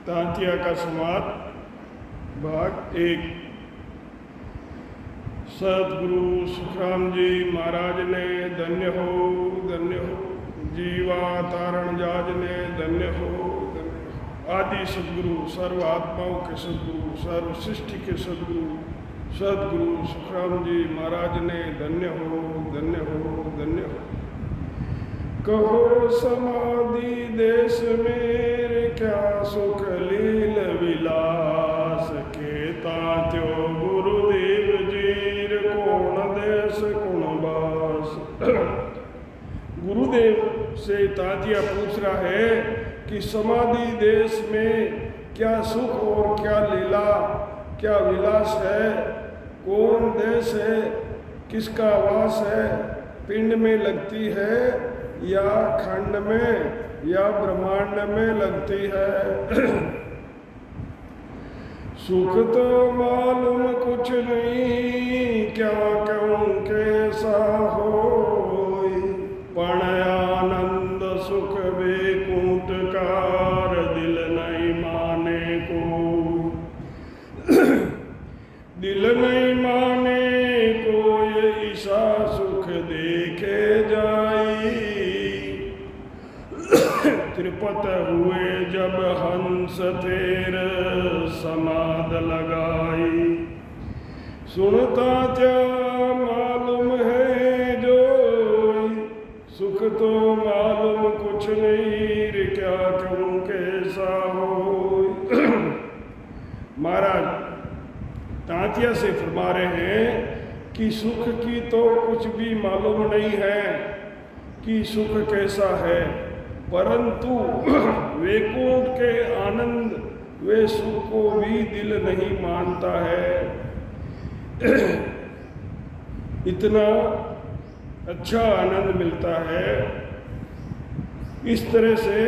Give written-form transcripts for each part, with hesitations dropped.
तांतिया का संवाद भाग 1। सदगुरु सुखराम जी महाराज ने धन्य हो जीवा तारण जाज ने धन्य हो। आदि सदगुरु, सर्व आत्माओं के सदगुरु, सर्व सृष्टि के सदगुरु सदगुरु सुखराम जी महाराज ने धन्य हो। कहो समाधि देश मेरे क्या सुख लील विलास के तात्यो गुरुदेव जीर कौन देश कौन बास। गुरुदेव से तातिया पूछ रहा है कि समाधि देश में क्या सुख और क्या लीला, क्या विलास है, कौन देश है, किसका वास है, पिंड में लगती है या खंड में या ब्रह्मांड में लगती है। सुख तो मालूम कुछ नहीं, क्या कहूँ कैसा होय, पण आनंद सुख बेकुंठ कार दिल नहीं माने को। दिल नहीं माने कोई ईसा सुख देखे जाई। त्रिपत हुए जब हंस फेर समाध लगाई। सुनता क्या मालूम है जो, सुख तो मालूम कुछ नहीं, क्या कहूँ कैसा हो। महाराज तांतिया से फरमा रहे हैं कि सुख की तो कुछ भी मालूम नहीं है कि सुख कैसा है, परंतु वैकुंठ के आनंद वे सुख को भी दिल नहीं मानता है। इतना अच्छा आनंद मिलता है। इस तरह से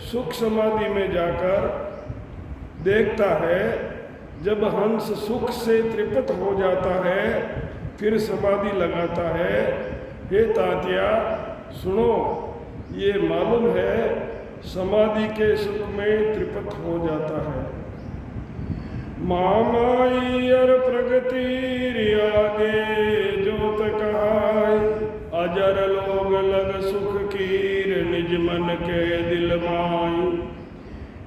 सुख समाधि में जाकर देखता है, जब हंस सुख से तृप्त हो जाता है फिर समाधि लगाता है। हे तातिया सुनो, ये मालूम है समाधि के सुख में तृप्त हो जाता है। मामाई और प्रगति आगे जोत कहाय, अजर लोग लग सुख कीर निज मन के दिल माई।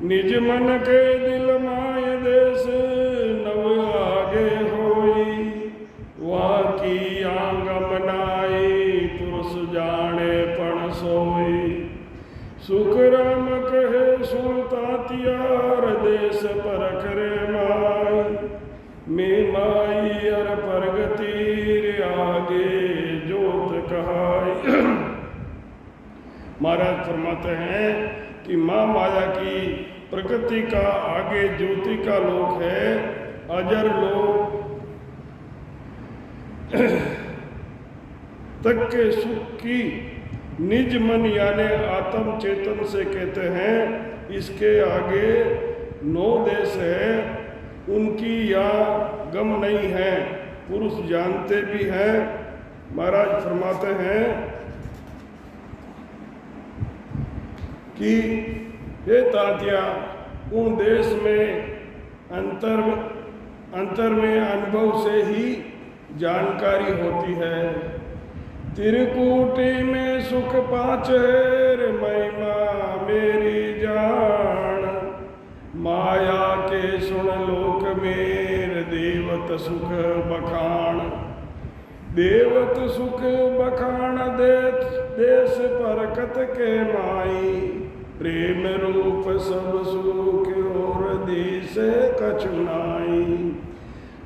निज मन के दिल माय देश नव आगे होई, वहाँ की आंगम नाई पुरुष जाने पण सोई। सुख राम कहे सुनता तियार देश पर करे माई, में माई अर प्रगति आगे जोत कहाय। महाराज फरमाते हैं कि माँ माया की प्रकृति का आगे ज्योति का लोक है, अजर लोक तक के सुख की निज मन यानी आत्म चेतन से कहते हैं। इसके आगे 9 देश है, उनकी या गम नहीं है, पुरुष जानते भी हैं। महाराज फरमाते हैं कि हे तातिया, उन देश में अंतर में अनुभव से ही जानकारी होती है। त्रिकूटी में सुख 5 है, महिमा मेरी जान। माया के सुन लोक मेर देवत सुख बखान। देवत सुख बखान देश परकत के माई। प्रेम रूप सब सुख और देश कछुनाई।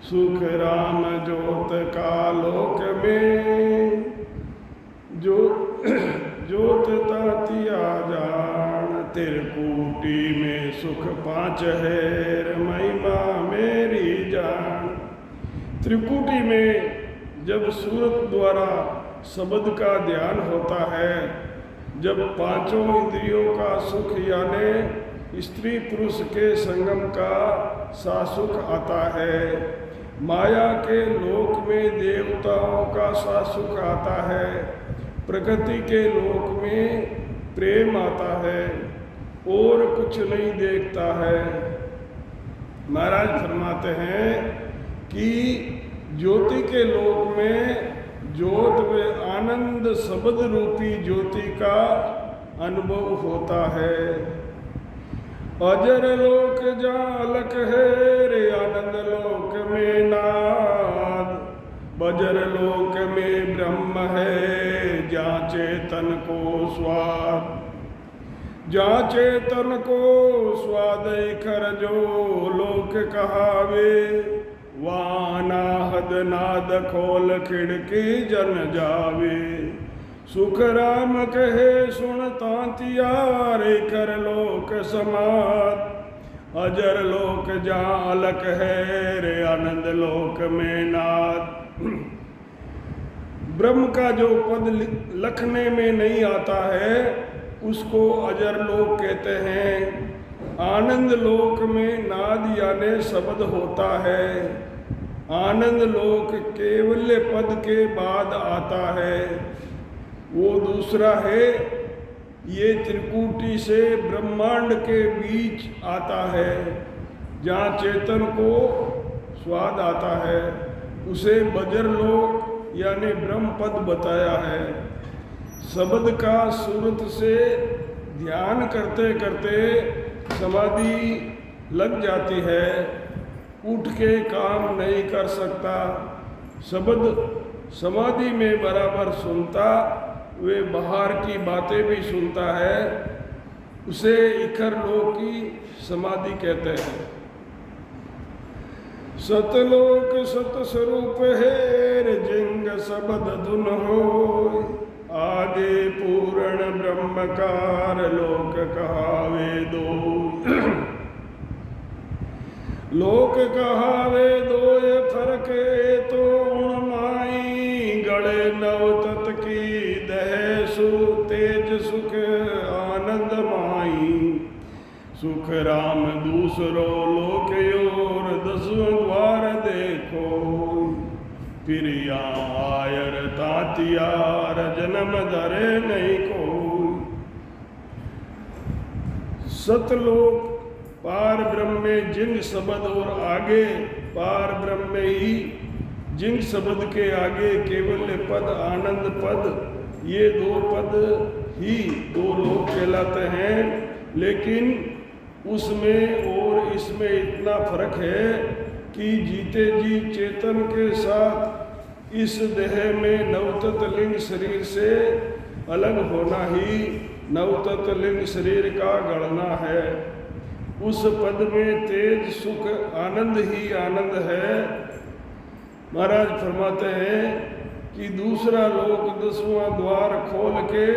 सुख राम जोत का लोक में, जो जोत तातिया जान। त्रिकूटी में सुख 5 है, महिमा मेरी जान। त्रिकूटी में जब सूरत द्वारा शब्द का ध्यान होता है, जब 5 इंद्रियों का सुख यानी स्त्री पुरुष के संगम का सासुख आता है। माया के लोक में देवताओं का सासुख आता है। प्रकृति के लोक में प्रेम आता है। और कुछ नहीं देखता है। महाराज फरमाते हैं कि ज्योति के लोक में ज्योत व आनंद शब्द रूपी ज्योति का अनुभव होता है। अजर लोक जालक है रे आनंद लोक में नाद, बजर लोक में ब्रह्म है जहाँ चेतन को स्वाद, जहाँ चेतन को स्वाद कर जो लोक कहावे, वानाहद नाद खोल खिड़की जन जावे। सुख राम कहे सुन तांतिया रे कर लोक समाद, अजर लोक जहाँ अलक है रे आनंद लोक में नाद। ब्रह्म का जो पद लिखने में नहीं आता है उसको अजर लोक कहते हैं। आनंद लोक में नाद यानी शब्द होता है। आनंद लोक केवल्य पद के बाद आता है, वो दूसरा है। ये त्रिकुटी से ब्रह्मांड के बीच आता है, जहाँ चेतन को स्वाद आता है, उसे बजर लोक यानी ब्रह्म पद बताया है। शब्द का सूरत से ध्यान करते करते समाधि लग जाती है, उठ के काम नहीं कर सकता। शब्द समाधि में बराबर सुनता, वे बाहर की बातें भी सुनता है, उसे इखर लोक की समाधि कहते हैं। सतलोक सत स्वरूप है जिंग शब्द धुन हो, आगे पूर्ण ब्रह्मकार लोक कहावे दो। लोक कहावे दो ये फर्क तो उणमाई, गड़े नव तत की दह सु तेज सुख आनंद माई। सुख राम दूसरो लोक योर दसवें द्वार देखो, फिर आयर तातियार जन्म धरे नहीं को। सतलोक पार ब्रह्म में जिंग शब्द और आगे पार ब्रह्म में ही जिंग शब्द के आगे केवल्य पद आनंद पद, ये दो पद ही दो लोक कहलाते हैं। लेकिन उसमें और इसमें इतना फर्क है कि जीते जी चेतन के साथ इस देह में नवतत लिंग शरीर से अलग होना ही नवतत लिंग शरीर का गणना है। उस पद में तेज सुख आनंद ही आनंद है। महाराज फरमाते हैं कि दूसरा लोक दसवां द्वार खोल के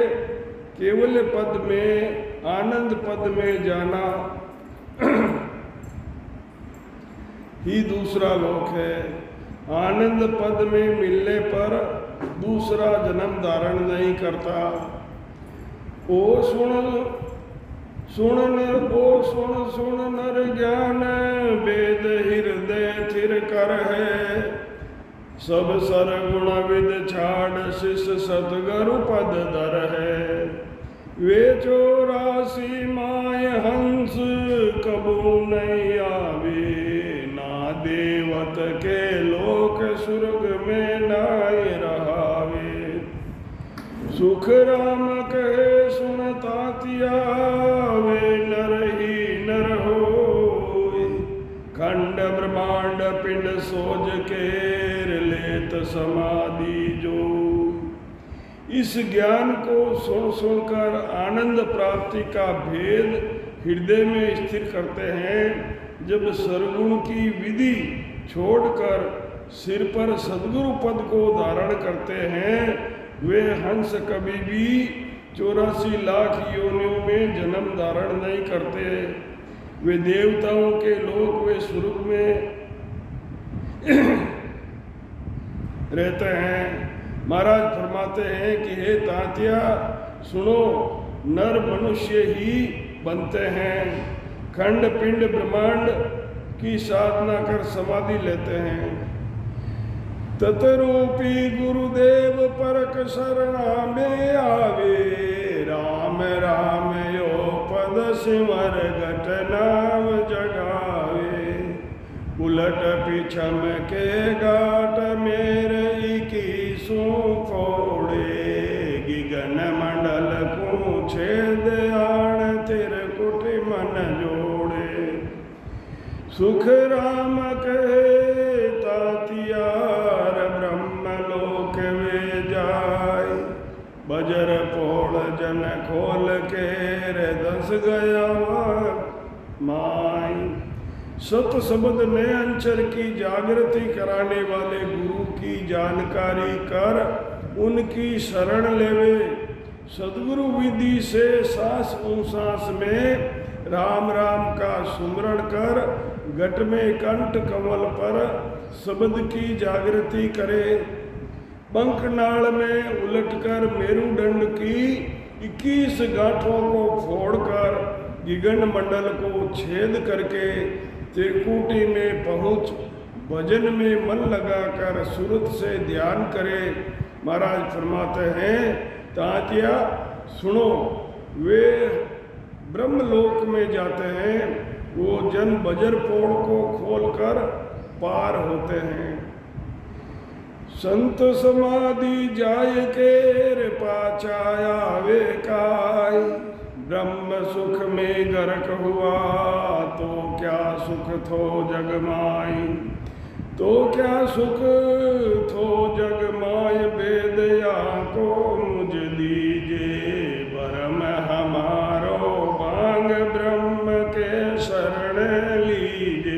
केवल पद में आनंद पद में जाना ही दूसरा लोक है। आनंद पद में मिलने पर दूसरा जन्म धारण नहीं करता। ओ सुन नर ओ सुन नर ज्ञान वेद हृदय थिर कर है। सब सरगुण विद छाड़ शिष सतगुरु पद दर है। वे 84 माय हंस कबू नहीं आवे, ना देवत के लोक सुर्ग में नाय रहावे। सुख राम कहे सुन तातिया वे नर ही नर होय। खंड ब्रह्मांड पिंड सोज केर लेत समाधि जो। इस ज्ञान को सुन सुनकर आनंद प्राप्ति का भेद हृदय में स्थिर करते हैं। जब सरगुण की विधि छोड़कर सिर पर सद्गुरु पद को धारण करते हैं, वे हंस कभी भी 84 लाख योनियों में जन्म धारण नहीं करते। वे देवताओं के लोक वे स्वर्ग में रहते हैं। महाराज फरमाते हैं कि हे तातिया सुनो, नर मनुष्य ही बनते हैं। खंड पिंड ब्रह्मांड की साधना कर समाधि लेते हैं। ततरूपी गुरुदेव परक शरणा में आवे। राम राम यो पद सिमर गट नाम जगावे। उलट पिछम के गाट मेरे इकीसू कोड़े। गिगन मंडल को छेद आण तिरकुट मन जोड़े। सुख राम के तातियार ब्रह्मलोक वे जाय। बजर पोड़ जन खोल के रे दस गया माई। सत शब्द ने अंचर की जागृति कराने वाले गुरु की जानकारी कर उनकी शरण लेवे। सदगुरु विधि से सांस सांस में राम राम का सुमरण कर घट में कंठ कमल पर शब्द की जागृति करे। पंखनाल में उलटकर मेरुदंड की 21 गांठों को फोड़कर गिगन मंडल को छेद करके त्रिकुटी में पहुंच भजन में मन लगाकर सुरत से ध्यान करे। महाराज फरमाते हैं तातिया सुनो, वे ब्रह्मलोक में जाते हैं, वो जन बजर पोड़ को खोलकर पार होते हैं। संत समाधि जाय के पाछाया वे काय। ब्रह्म सुख में गर्क हुआ तो क्या सुख थो जग माई। तो क्या सुख थो जग माय वेदया को मुझ दीजे। परम हमारो बांग ब्रह्म के शरण लीजे।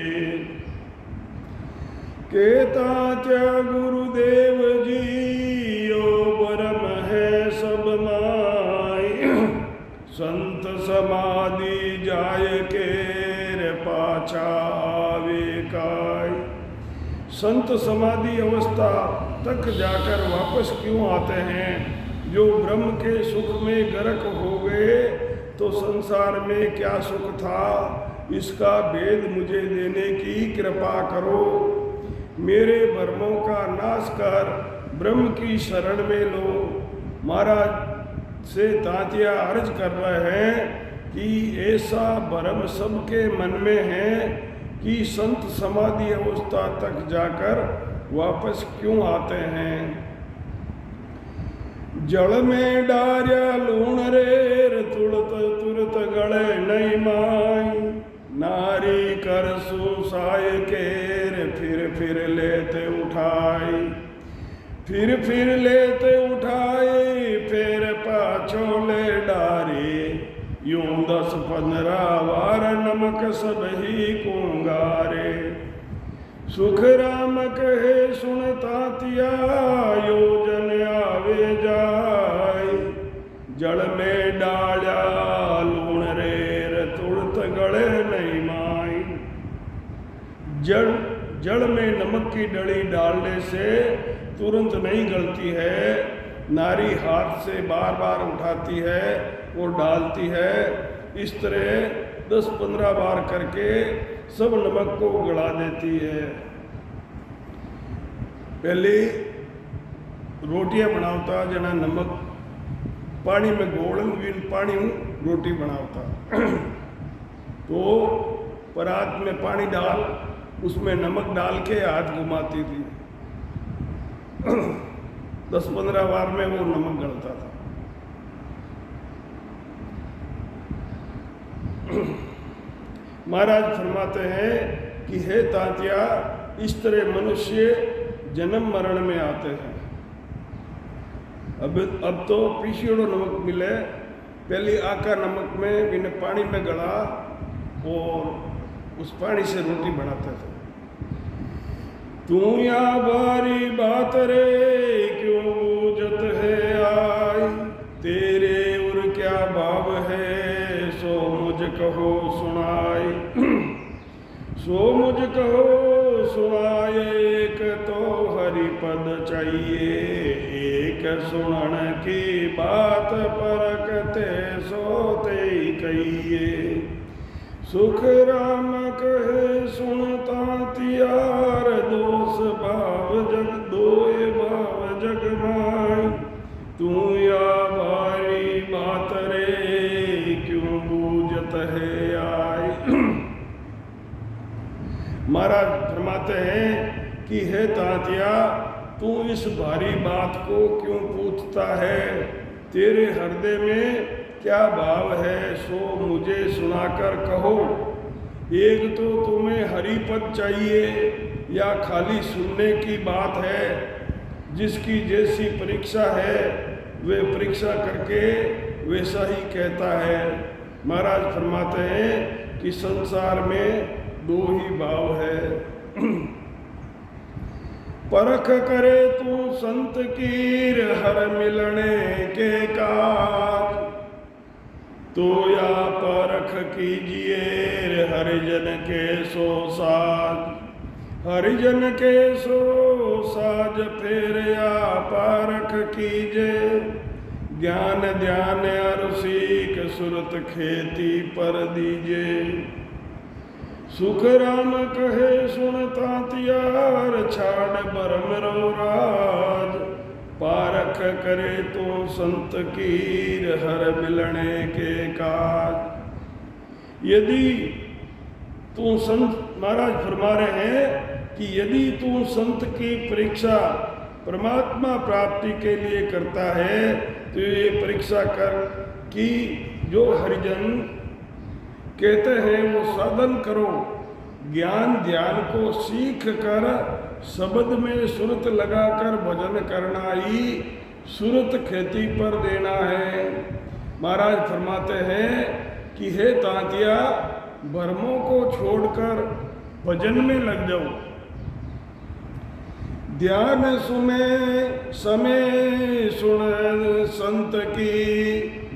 केता क्या गुरुदेव जी यो परम है सब माई। संत समाधि जाय के रे पाछा आवे काय। संत समाधि अवस्था तक जाकर वापस क्यों आते हैं? जो ब्रह्म के सुख में गर्क हो गए तो संसार में क्या सुख था, इसका भेद मुझे देने की कृपा करो। मेरे भ्रमों का नाश कर ब्रह्म की शरण में लो। महाराज से तातिया अर्ज कर रहे हैं कि ऐसा भ्रम सबके मन में है कि संत समाधि अवस्था तक जाकर वापस क्यों आते हैं। जल में डार्या लूण रेर तुड़त तुरत गले नहीं माई। नारी कर सुसाय केर फिर लेते उठाई। फिर लेते उठाई फिर पाछो ले डारे। यूं 10-15 बार नमक सब ही कुंगारे। सुख राम कहे सुन तातिया योजन आवे जाय। जल में डाला लूण रेर तुड़त गले नहीं माई। जल में नमक की डली डालने से तुरंत नहीं गलती है। नारी हाथ से बार बार उठाती है और डालती है। इस तरह 10-15 बार करके सब नमक को गला देती है। पहले रोटियां बनावता जना नमक पानी में गोलन विन पानी रोटी बनावता। तो परात में पानी डाल उसमें नमक डाल के हाथ घुमाती थी। 10-15 बार में वो नमक गलता था। महाराज फरमाते हैं कि हे तातिया, इस तरह मनुष्य जन्म मरण में आते हैं। अब तो पीछेड़ो नमक मिले, पहले आका नमक में बिना पानी में गला और उस पानी से रोटी बनाते थे। तू या बारी बात रे क्यों बूझत है आई। तेरे उर क्या भाव है सो मुझ कहो सुनाई। सो मुझ कहो सुनाए। एक तो हरि पद चाहिए, एक सुनन की बात परकते सोते कहिए। सुख राम कहे सुनता तियार। दोष भाव जग दोए भाव जग माई। तू या बारी बात रे क्यों बूझत तहे आए। महाराज फरमाते हैं कि हे तांतिया, तू इस भारी बात को क्यों पूछता है? तेरे हृदय में क्या भाव है सो मुझे सुनाकर कहो। एक तो तुम्हें हरिपद चाहिए या खाली सुनने की बात है? जिसकी जैसी परीक्षा है वे परीक्षा करके वैसा ही कहता है। महाराज फरमाते हैं कि संसार में दो ही भाव है। परख करे तू संत कीर हर मिलने के काज, तो या परख कीजिए हरिजन के सो साज। हरिजन के सो साज फेर या परख कीजे, ज्ञान ध्यान अर सीख सुरत खेती पर दीजे। सुख राम कहे सुन तांतियार, छाड़ बरम रो राज। पारख करे तो संत कीर हर मिलने के काज। यदि तू संत, महाराज फरमा रहे हैं कि यदि तू संत की परीक्षा परमात्मा प्राप्ति के लिए करता है तो ये परीक्षा कर कि जो हरिजन कहते हैं वो साधन करो, ज्ञान ध्यान को सीख कर शब्द में सुरत लगाकर भजन करना ही सुरत खेती पर देना है। महाराज फरमाते हैं कि हे तांतिया, भ्रमों को छोड़कर भजन में लग जाओ। ध्यान सुने समय सुन संत की,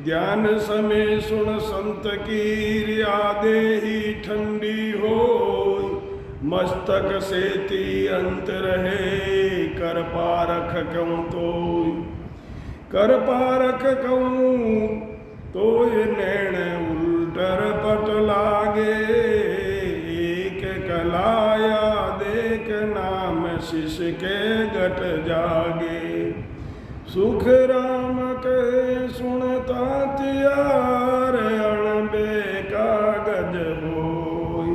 ध्यान समय सुन संत की। यादे ही ठंडी हो मस्तक सेती अंत रहे। कर पारख कहूँ तो, कर पारख कहूँ तो ये नैण उल्टर पट लागे। एक कलाया देख नाम शिष्य के घट जागे। सुख राम कहे सुन तांतियार, अणबे कागज होय।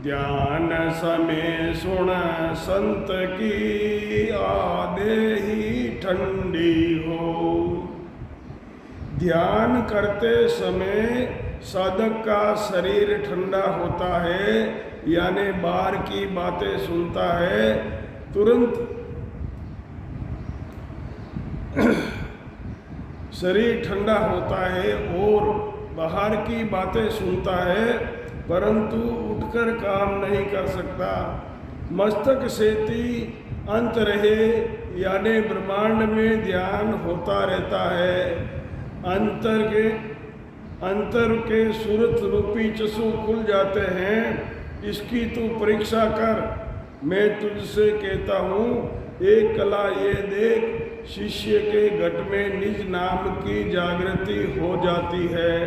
ध्यान समय सुन संत की, आदे ही ठंडी हो। ध्यान करते समय साधक का शरीर ठंडा होता है, यानी बाहर की बातें सुनता है तुरंत शरीर ठंडा होता है और बाहर की बातें सुनता है, परंतु उठकर काम नहीं कर सकता। मस्तक सेती अंत रहे, यानी ब्रह्मांड में ध्यान होता रहता है। अंतर के सूरत रूपी चक्षु खुल जाते हैं। इसकी तू परीक्षा कर। मैं तुझसे कहता हूँ, एक कला ये देख, शिष्य के घट में निज नाम की जागृति हो जाती है।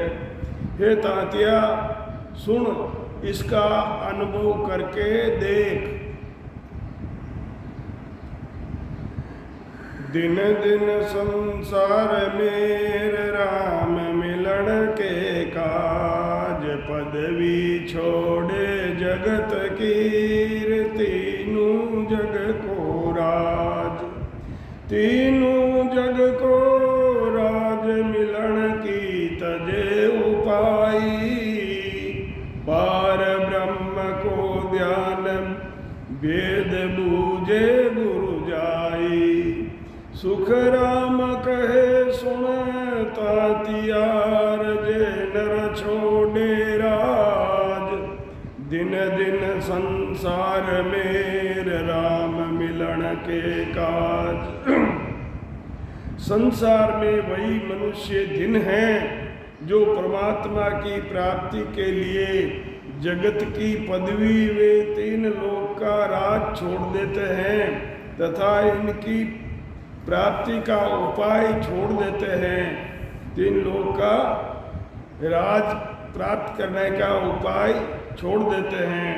हे तांतिया, सुन, इसका अनुभव करके देख। दिन दिन संसार मेरे राम मिलन के काज। पदवी छोड़े जगत कीर, तीनों जग को राज। तीनों जग को राज मिलन की तजे उपाई। पार ब्रह्म को ध्यान वेद बूझे गुरु जाई। सुख राम कहे सुन तांतियार, जे नर छोड़े राज। दिन दिन संसार मेर राम मिलन के काज। संसार में वही मनुष्य दिन हैं जो परमात्मा की प्राप्ति के लिए जगत की पदवी वे तीन लोक का राज छोड़ देते हैं तथा इनकी प्राप्ति का उपाय छोड़ देते हैं। तीन लोक का राज प्राप्त करने का उपाय छोड़ देते हैं।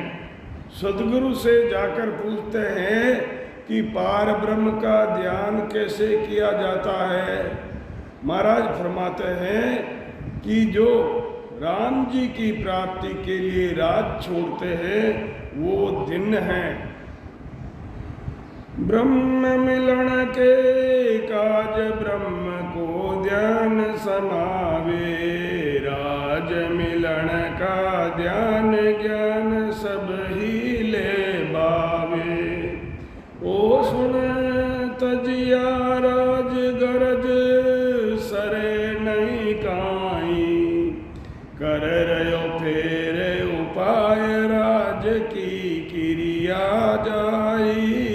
सदगुरु से जाकर पूछते हैं कि पार ब्रह्म का ध्यान कैसे किया जाता है। महाराज फरमाते हैं कि जो राम जी की प्राप्ति के लिए राज छोड़ते हैं वो दिन है। ब्रह्म मिलन के काज ब्रह्म को ध्यान समावे, राज मिलन का ध्यान ज्ञान सब ही ले बावे। ओ सुन तजिया राज गरज सरे नहीं काई, कर रयो फेरे उपाय राज की क्रिया जाई।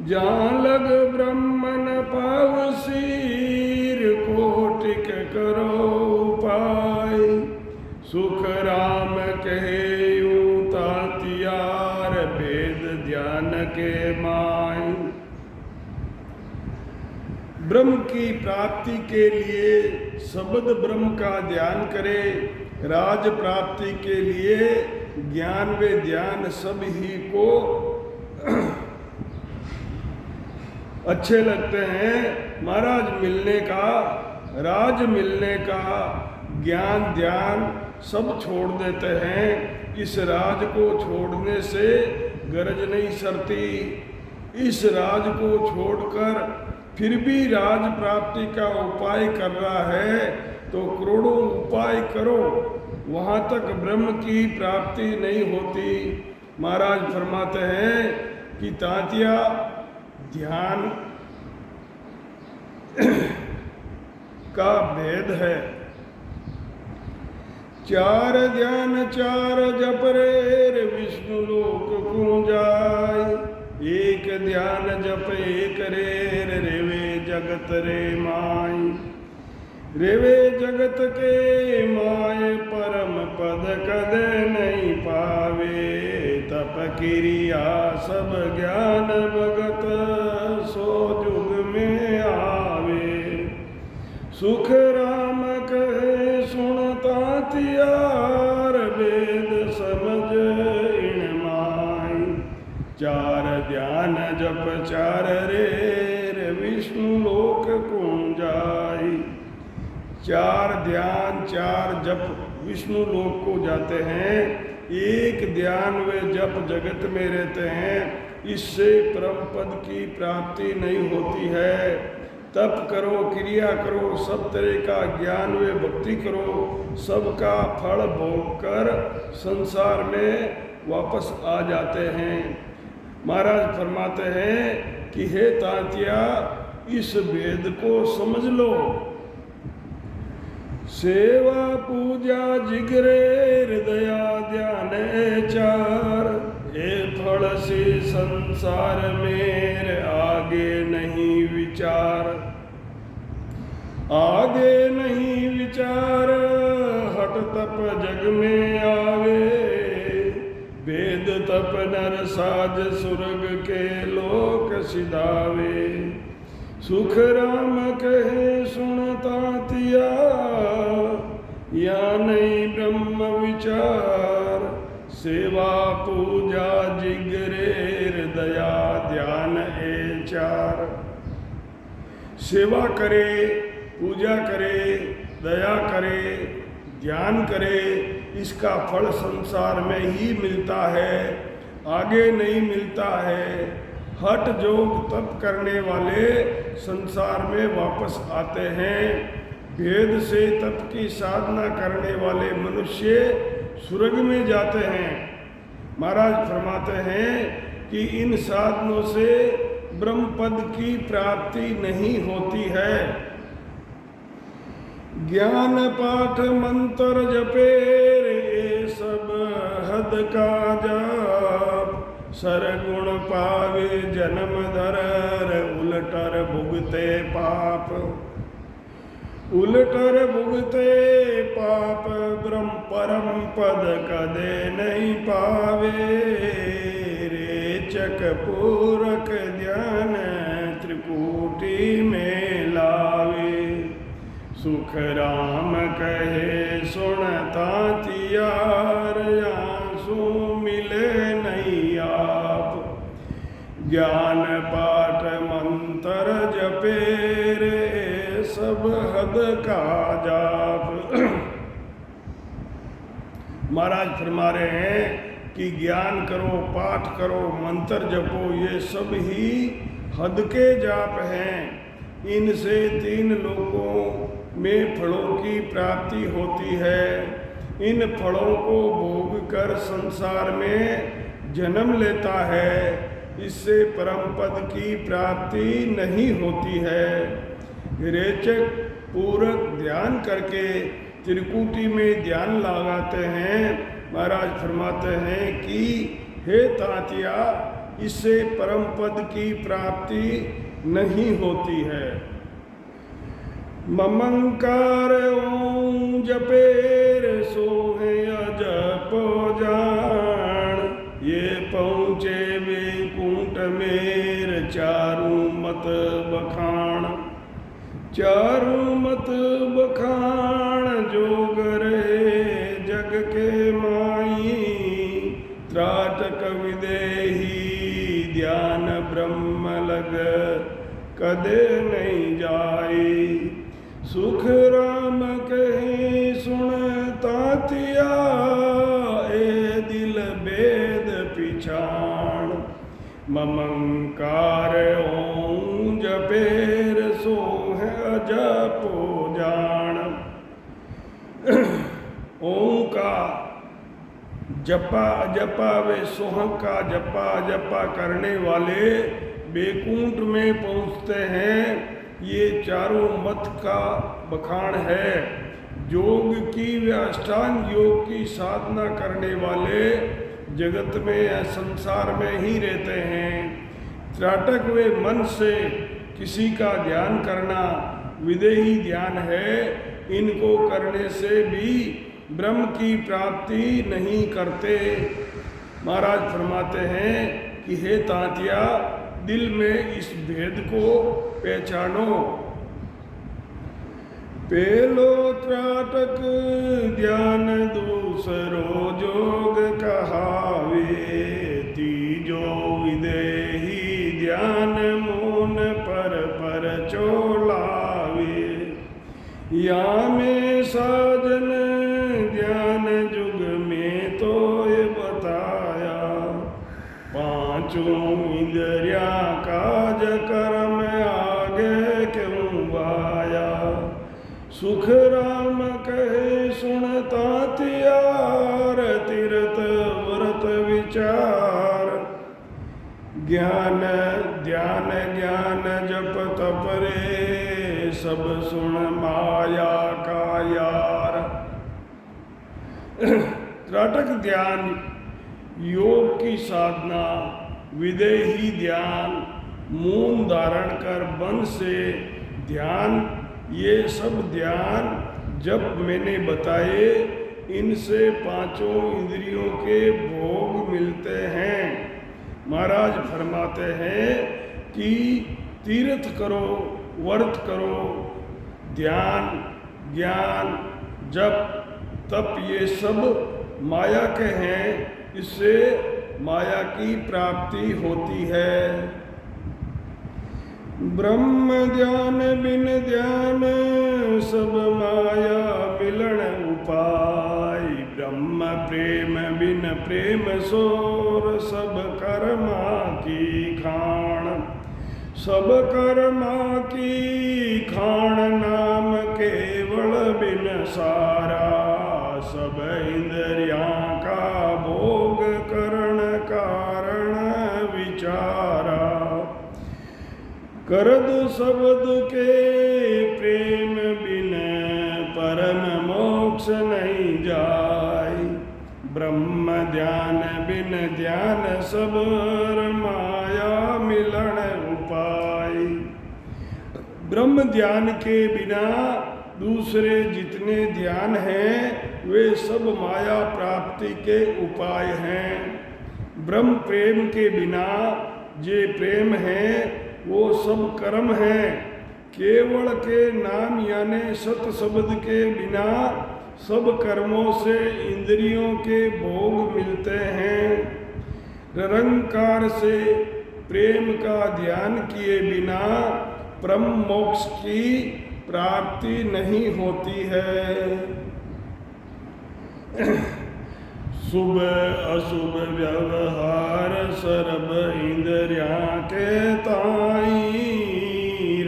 जान लग ब्रह्मन पाव सिर कोटिक करो उपाय, सुख राम कहे यूं तातियार वेद ध्यान के माय। ब्रह्म की प्राप्ति के लिए शब्द ब्रह्म का ध्यान करे, राज प्राप्ति के लिए ज्ञान व ध्यान सब ही को अच्छे लगते हैं। महाराज मिलने का, राज मिलने का ज्ञान ध्यान सब छोड़ देते हैं। इस राज को छोड़ने से गरज नहीं सरती। इस राज को छोड़कर फिर भी राज प्राप्ति का उपाय कर रहा है तो करोड़ों उपाय करो, वहाँ तक ब्रह्म की प्राप्ति नहीं होती। महाराज फरमाते हैं कि तांतिया ध्यान का भेद है। चार ध्यान चार जप रे विष्णु लोक को जाय, एक ध्यान जप एक रे रेवे जगत रे माय। रेवे जगत के माय परम पद कदे नहीं पावे, तप क्रिया सब ज्ञान भगत सो जुग में आवे। सुख राम कहे सुनता तियार वेद समझ इन माय। चार ध्यान जप चार रे विष्णु लोक को जाय। चार ध्यान चार जप विष्णु लोक को जाते हैं, एक ध्यान व जप जगत में रहते हैं। इससे परम पद की प्राप्ति नहीं होती है। तप करो, क्रिया करो, सब तरह का ज्ञान व भक्ति करो, सबका फल भोग कर संसार में वापस आ जाते हैं। महाराज फरमाते हैं कि हे तांतिया, इस वेद को समझ लो। सेवा पूजा जिगरे हृदया ध्यान चार, ए फल से संसार मेरे आगे नहीं विचार। आगे नहीं विचार हट तप जग में आवे, वेद तप नर साज सुरग के लोक सिधावे। सुख राम कहे सुनता तिया, या नहीं ब्रह्म विचार। सेवा पूजा जिगरे हृदया ध्यान ए चार। सेवा करे, पूजा करे, दया करे, ध्यान करे, इसका फल संसार में ही मिलता है, आगे नहीं मिलता है। हठ जोग तप करने वाले संसार में वापस आते हैं। भेद से तप की साधना करने वाले मनुष्य स्वर्ग में जाते हैं। महाराज फरमाते हैं कि इन साधनों से ब्रह्म पद की प्राप्ति नहीं होती है। ज्ञान पाठ मंत्र जपेर ये सब हद का जाप। सरगुण पावे जन्म धरर उलटर भुगते पाप। उलटर भुगते पाप ब्रह्म परम पद कदे नहीं पावे। रेचक पूरक ध्यान त्रिकूटी में लावे। सुख राम कहे सुनता तियार, आंसू मिले नहीं आप। ज्ञान पाठ मंत्र जपे रे सब हद का जाप। महाराज फरमा रहे हैं कि ज्ञान करो, पाठ करो, मंत्र जपो, ये सब ही हद के जाप हैं। इनसे 3 लोकों में फलों की प्राप्ति होती है। इन फलों को भोग कर संसार में जन्म लेता है, इससे परम पद की प्राप्ति नहीं होती है। रेचक पूरक ध्यान करके त्रिकुटी में ध्यान लगाते हैं। महाराज फरमाते हैं कि हे तातिया, इससे परम पद की प्राप्ति नहीं होती है। ममंकार ओम जपेर सोहे अजप जान, ये पहुँचे वैकुंठ मेर चारू मत बखान। चारू मत बखान जोग रहे जग के माई, त्राटक विदेही ध्यान ब्रह्म लग कदे नहीं जाई। सुख राम कहे सुन तातिया, ए दिल बेद पिछाण। ममंकार ओम जपेर सोह जपो जान। ओम का जपा जपा वे सोह का जपा जपा करने वाले वैकुंठ में पहुँचते हैं। ये चारों मत का बखान है। योग की व अष्टांग योग की साधना करने वाले जगत में या संसार में ही रहते हैं। त्राटक वे मन से किसी का ध्यान करना विदेही ध्यान है। इनको करने से भी ब्रह्म की प्राप्ति नहीं करते। महाराज फरमाते हैं कि हे तातिया, दिल में इस भेद को पहचानो। पेलो त्राटक ध्यान दूसरो जोग कहावे, तीजो विदेही ध्यान मून पर चोलावे। या में साजन ध्यान जुग में तो ये बताया, पांचों इंद्रिया काज कर्म आगे क्यों आया। सुख राम कहे सुन तातियार, तीर्थ व्रत विचार। ज्ञान ध्यान ज्ञान जप तप रे, सब सुन माया का यार। त्राटक ध्यान, योग की साधना, विदेही ध्यान, मून धारण कर बन से ध्यान, ये सब ध्यान जब मैंने बताए, इनसे पांचों इंद्रियों के भोग मिलते हैं। महाराज फरमाते हैं कि तीर्थ करो, व्रत करो, ध्यान ज्ञान जप तप, ये सब माया के हैं। इससे माया की प्राप्ति होती है। ब्रह्म ध्यान बिन ध्यान, सब माया मिलन उपाय। ब्रह्म प्रेम बिन प्रेम सोर, सब कर्मा की खाण। सब कर्मा की खाण, नाम केवल बिन सारा। सब इंद्रियां का भोग करण कारण विचारा। करद शब्द के प्रेम बिन, परम मोक्ष नहीं जाय। ब्रह्म ध्यान बिन ध्यान, सब माया मिलन उपाय। ब्रह्म ध्यान के बिना दूसरे जितने ध्यान हैं, वे सब माया प्राप्ति के उपाय हैं। ब्रह्म प्रेम के बिना जे प्रेम है, वो सब कर्म है। केवल के नाम यानी सत शब्द के बिना सब कर्मों से इंद्रियों के भोग मिलते हैं। निरंकार से प्रेम का ध्यान किए बिना परम मोक्ष की प्राप्ति नहीं होती है। शुभ अशुभ व्यवहार सर्व इंद्रिया के ताई,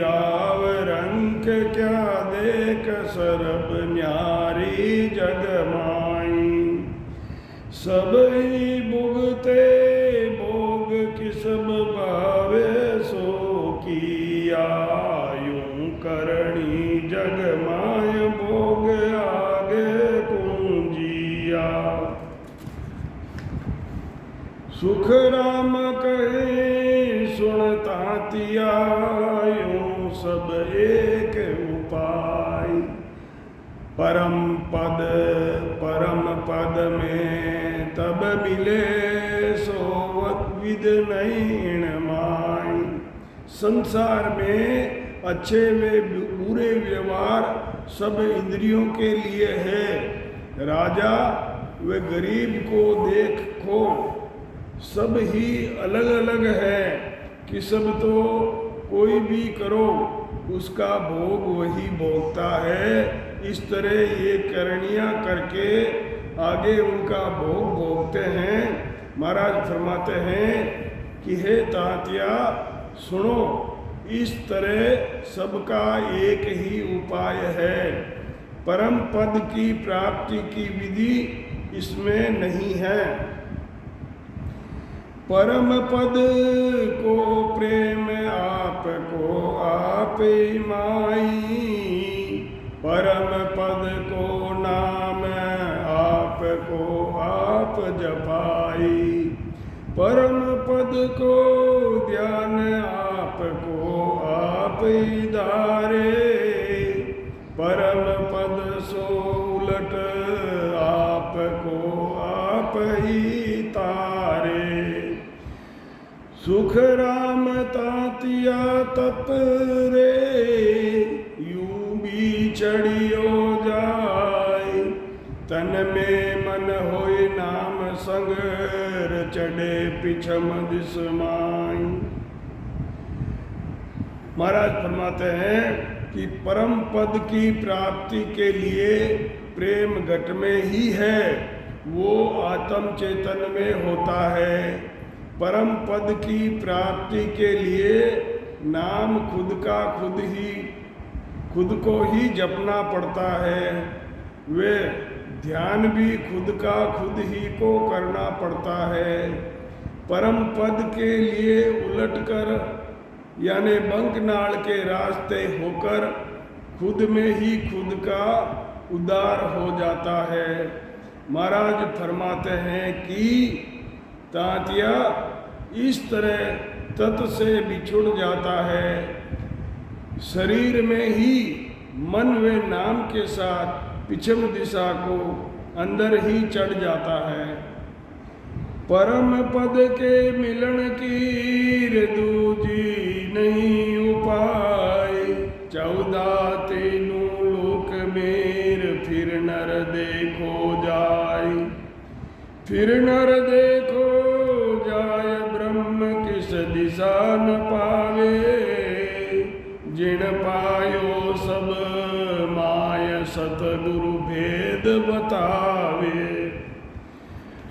राव रंग क्या देख सर्व न्यारी जग माई। सब ही भुगते भोग किसब भावे सो किया, यूं करणी जग माय भोग आगे पूंजिया। सुख राम कहे सुनता तिया, यूं सब एक उपाय। परम पद में तब मिले सोवत विद नैण माई। संसार में अच्छे व बुरे व्यवहार सब इंद्रियों के लिए है। राजा व गरीब को देखो, सब ही अलग अलग है कि सब तो कोई भी करो उसका भोग वही भोगता है। इस तरह ये करणियाँ करके आगे उनका भोग भोगते हैं। महाराज फरमाते हैं कि हे तात्या सुनो, इस तरह सबका एक ही उपाय है। परम पद की प्राप्ति की विधि इसमें नहीं है। परम पद को प्रेम आपको आप माई, परम पद को नाम आपको आप जपाई। परम पद को ध्यान आपको आप धारे, परम पद सो उलट आपको आप ही तारे। सुख राम तातिया तप रे, यूं भी चढ़ियो जाय। तन में मन होय नाम संगर, चढ़े पिछम दिसमाई। महाराज फरमाते हैं कि परम पद की प्राप्ति के लिए प्रेम घट में ही है, वो आत्म चेतन में होता है। परम पद की प्राप्ति के लिए नाम खुद को ही जपना पड़ता है। वे ध्यान भी खुद का खुद ही को करना पड़ता है। परम पद के लिए उलटकर यानी बंकनाल के रास्ते होकर खुद में ही खुद का उद्धार हो जाता है। महाराज फरमाते हैं कि तातिया इस तरह तत् से बिछुड़ जाता है। शरीर में ही मन व नाम के साथ पिछम दिशा को अंदर ही चढ़ जाता है। परम पद के मिलन की दूजी नहीं उपाय, 14 तीनों लोक मेर फिर नर देखो जाय। फिर नर देखो जाय ब्रह्म किस दिशा न पावे, जिन पायो सब माय सतगुरु भेद बतावे।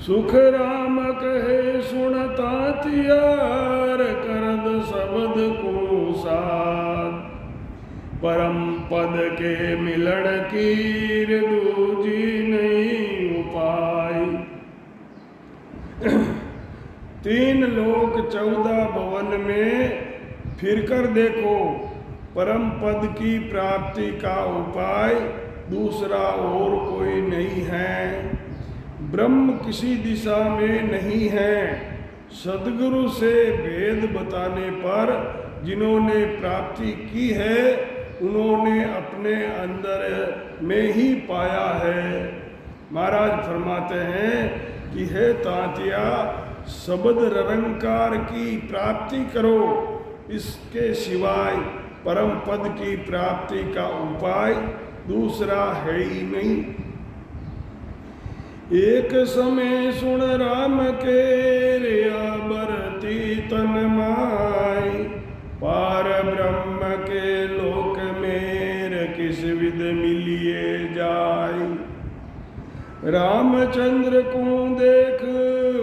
सुख राम कहे सुनता तियार, करद शब्द को साथ। परम पद के मिलन की दूजी नहीं उपाय। 3 लोक 14 भवन में फिरकर देखो, परम पद की प्राप्ति का उपाय दूसरा और कोई नहीं है। ब्रह्म किसी दिशा में नहीं है। सद्गुरु से भेद बताने पर जिन्होंने प्राप्ति की है उन्होंने अपने अंदर में ही पाया है। महाराज फरमाते हैं कि हे तातिया शब्द निरंकार की प्राप्ति करो, इसके सिवाय परम पद की प्राप्ति का उपाय दूसरा है ही नहीं। एक समय सुन राम के रिया बरती तन माई, पार ब्रह्म के लोक मेर किस विध मिलिए जाय। रामचंद्र को देख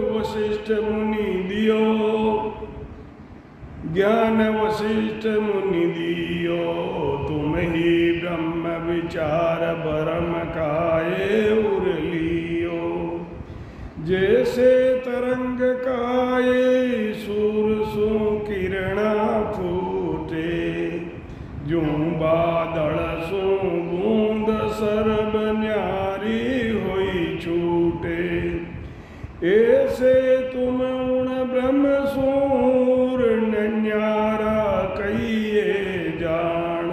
वशिष्ठ मुनि दियो, ज्ञान वशिष्ठ मुनि दियो, तुम ही ब्रह्म विचार भरम काये उर लियो। जैसे तरंग काये सूर सु किरणा फूटे, जूं बादल सु बूंद सरब न्यारी होई छूटे। ऐसे तुम उण ब्रह्म सूर न्यारा कहिए जान,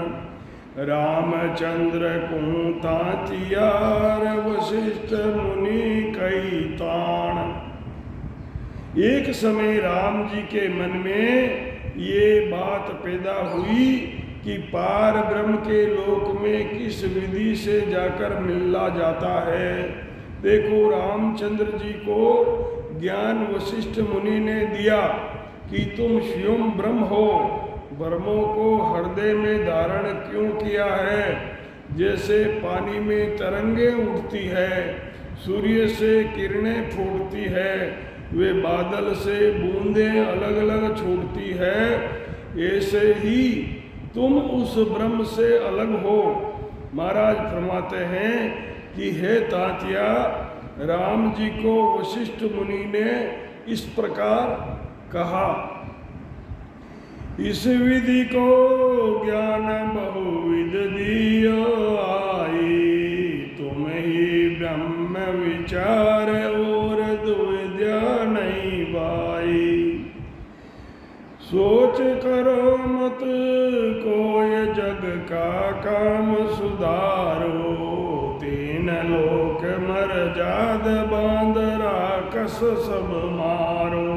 रामचंद्र को तातियार वशिष्ठ मुनि कई ताण। एक समय राम जी के मन में ये बात पैदा हुई कि पार ब्रह्म के लोक में किस विधि से जाकर मिलना जाता है। देखो, रामचंद्र जी को ज्ञान वशिष्ठ मुनि ने दिया कि तुम स्वयं ब्रह्म हो, ब्रह्मों को हृदय में धारण क्यों किया है। जैसे पानी में तरंगे उठती है, सूर्य से किरणें फूटती है, वे बादल से बूंदें अलग अलग छूटती है, ऐसे ही तुम उस ब्रह्म से अलग हो। महाराज फरमाते हैं कि हे तात्या, राम जी को वशिष्ठ मुनि ने इस प्रकार कहा। इस विधि को ज्ञान बहुविध दियो आई, तुम ही ब्रह्म विचार और दुविद्या नहीं बाई। सोच करो मत कोय जग का काम सुधारो, तीन लोक मर जाद बांध राकस सब मारो।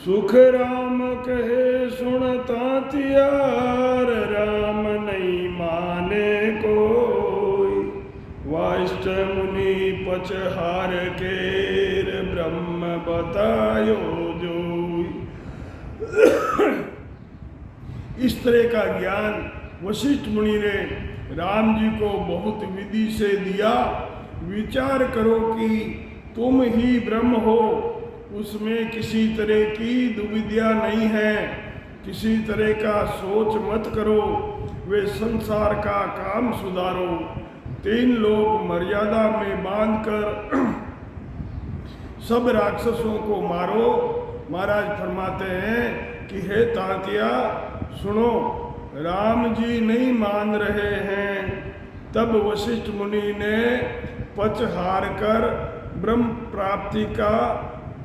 सुख राम कहे सुन तातियार, राम नहीं माने कोई। वाष्ट मुनि पचहार केर, ब्रह्म बतायो जोई। इस तरह का ज्ञान वशिष्ठ मुनि ने राम जी को बहुत विधि से दिया। विचार करो कि तुम ही ब्रह्म हो, उसमें किसी तरह की दुविधा नहीं है। किसी तरह का सोच मत करो, वे संसार का काम सुधारो। तीन लोग मर्यादा में बांधकर सब राक्षसों को मारो। महाराज फरमाते हैं कि हे तात्या सुनो, राम जी नहीं मान रहे हैं। तब वशिष्ठ मुनि ने पच हार कर ब्रह्म प्राप्ति का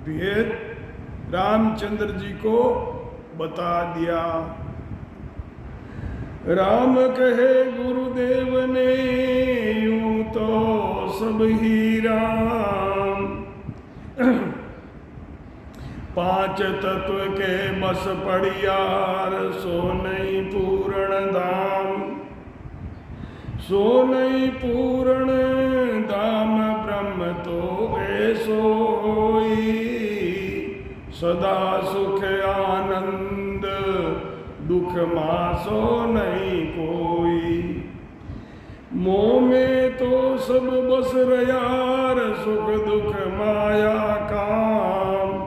भेद रामचंद्र जी को बता दिया। राम कहे गुरुदेव ने यूं तो सब ही राम, पांच तत्व के बस पड़ियार, सो नहीं पूर्ण धाम। सो नहीं पूर्ण धाम ब्रह्म तो ऐसो होई, सदा सुख आनंद दुख मासो नहीं कोई। मोह में तो सब बस रयार, सुख दुख माया काम।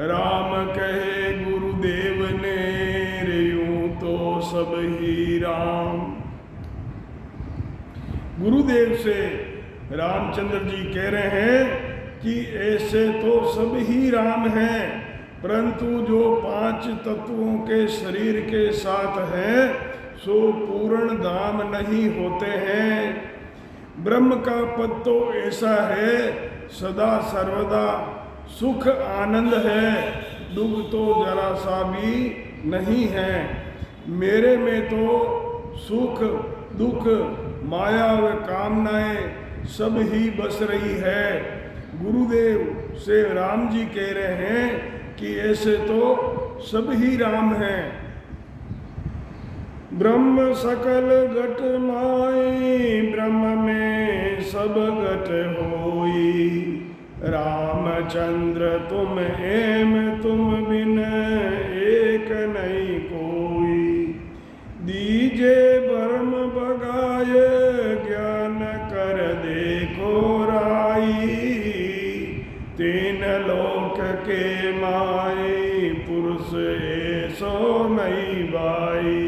राम कहे गुरुदेव ने यूं तो सब ही राम। गुरुदेव से रामचंद्र जी कह रहे हैं कि ऐसे तो सब ही राम हैं, परंतु जो पांच तत्वों के शरीर के साथ हैं सो पूर्ण धाम नहीं होते हैं। ब्रह्म का पद तो ऐसा है, सदा सर्वदा सुख आनंद है, दुख तो जरा सा भी नहीं है। मेरे में तो सुख दुख माया व कामनाएं सब ही बस रही है। गुरुदेव से राम जी कह रहे हैं कि ऐसे तो सब ही राम हैं। ब्रह्म सकल घट माई, ब्रह्म में सब घट होई। रामचंद्र तुम एम तुम बिन एक नहीं कोई। दीजे ब्रह्म बगाए ज्ञान कर देखो के माई, पुरुष ऐसो नहीं भाई।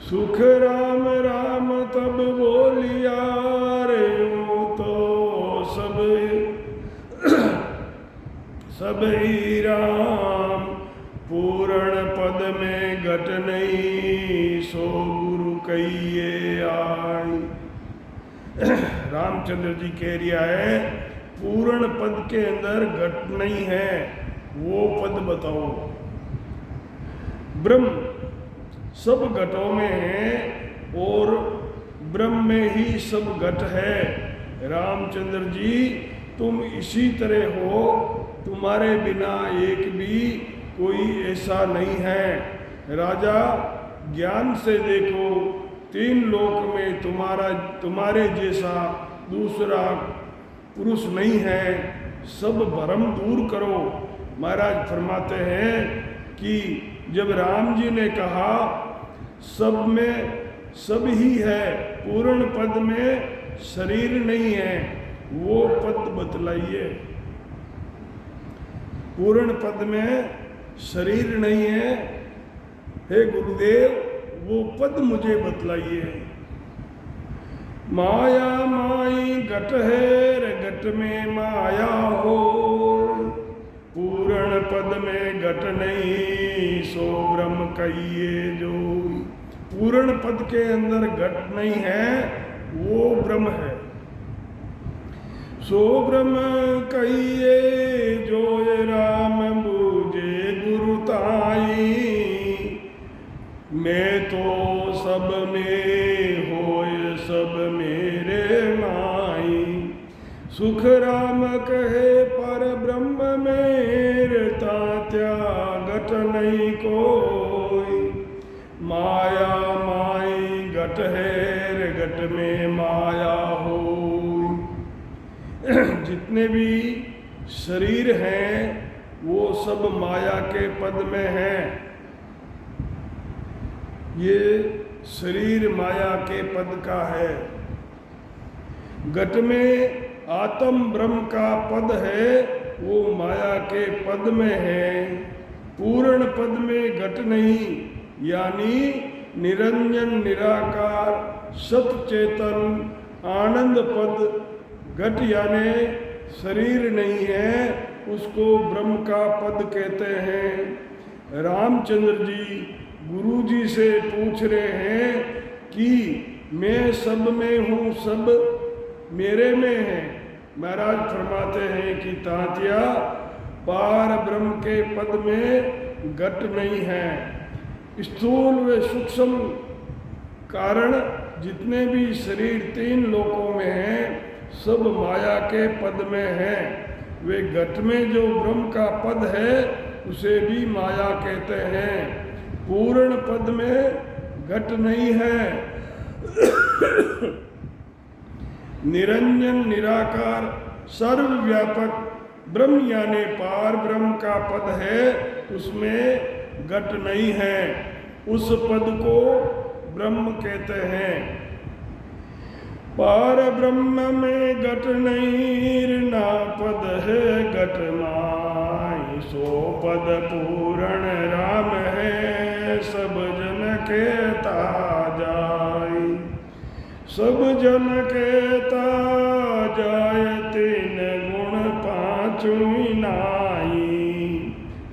सुख राम राम तब बोलिया रे, यूं तो सब ही राम। पूर्ण पद में घट नहीं, सो गुरु कहिए आई। रामचंद्र जी कह रिया है, पूर्ण पद के अंदर घट नहीं है, वो पद बताओ। ब्रह्म सब घटों में है और ब्रह्म में ही सब घट है। रामचंद्र जी तुम इसी तरह हो, तुम्हारे बिना एक भी कोई ऐसा नहीं है। राजा ज्ञान से देखो, तीन लोक में तुम्हारे जैसा दूसरा पुरुष नहीं है। सब भ्रम दूर करो। महाराज फरमाते हैं कि जब राम जी ने कहा सब में सब ही है, पूर्ण पद में शरीर नहीं है, वो पद बतलाइए। पूर्ण पद में शरीर नहीं है, हे गुरुदेव वो पद मुझे बतलाइए। माया माई घट है रे, घट में माया हो। पूर्ण पद में घट नहीं, सो ब्रह्म कहिए जो। पूर्ण पद के अंदर घट नहीं है, वो ब्रह्म है। सो ब्रह्म कहिए जो राम बूझे गुरु ताई। मैं तो सब में होए सब मेरे माई। सुख राम कहे पर ब्रह्म मेरे, तात्या घट नहीं कोई। माया माई घट है रे, घट में माया हो। जितने भी शरीर हैं वो सब माया के पद में हैं। ये शरीर माया के पद का है। घट में आत्म ब्रह्म का पद है, वो माया के पद में है। पूर्ण पद में घट नहीं, यानी निरंजन निराकार सत चेतन आनंद पद। घट यानी शरीर नहीं है, उसको ब्रह्म का पद कहते हैं। रामचंद्र जी गुरु जी से पूछ रहे हैं कि मैं सब में हूँ, सब मेरे में है। महाराज फरमाते हैं कि तात्या पार ब्रह्म के पद में घट नहीं है। स्थूल व सूक्ष्म कारण जितने भी शरीर तीन लोकों में हैं, सब माया के पद में हैं। वे घट में जो ब्रह्म का पद है उसे भी माया कहते हैं। पूर्ण पद में घट नहीं है। निरंजन निराकार सर्वव्यापक ब्रह्म यानी पार ब्रह्म का पद है, उसमें घट नहीं है। उस पद को ब्रह्म कहते हैं। पार ब्रह्म में घट नहीं, ना पद है घट माई। सो पद पूर्ण राम है, सब जन कहता जाय। सब जन कहता जाय, तीन गुण पांचु नाई।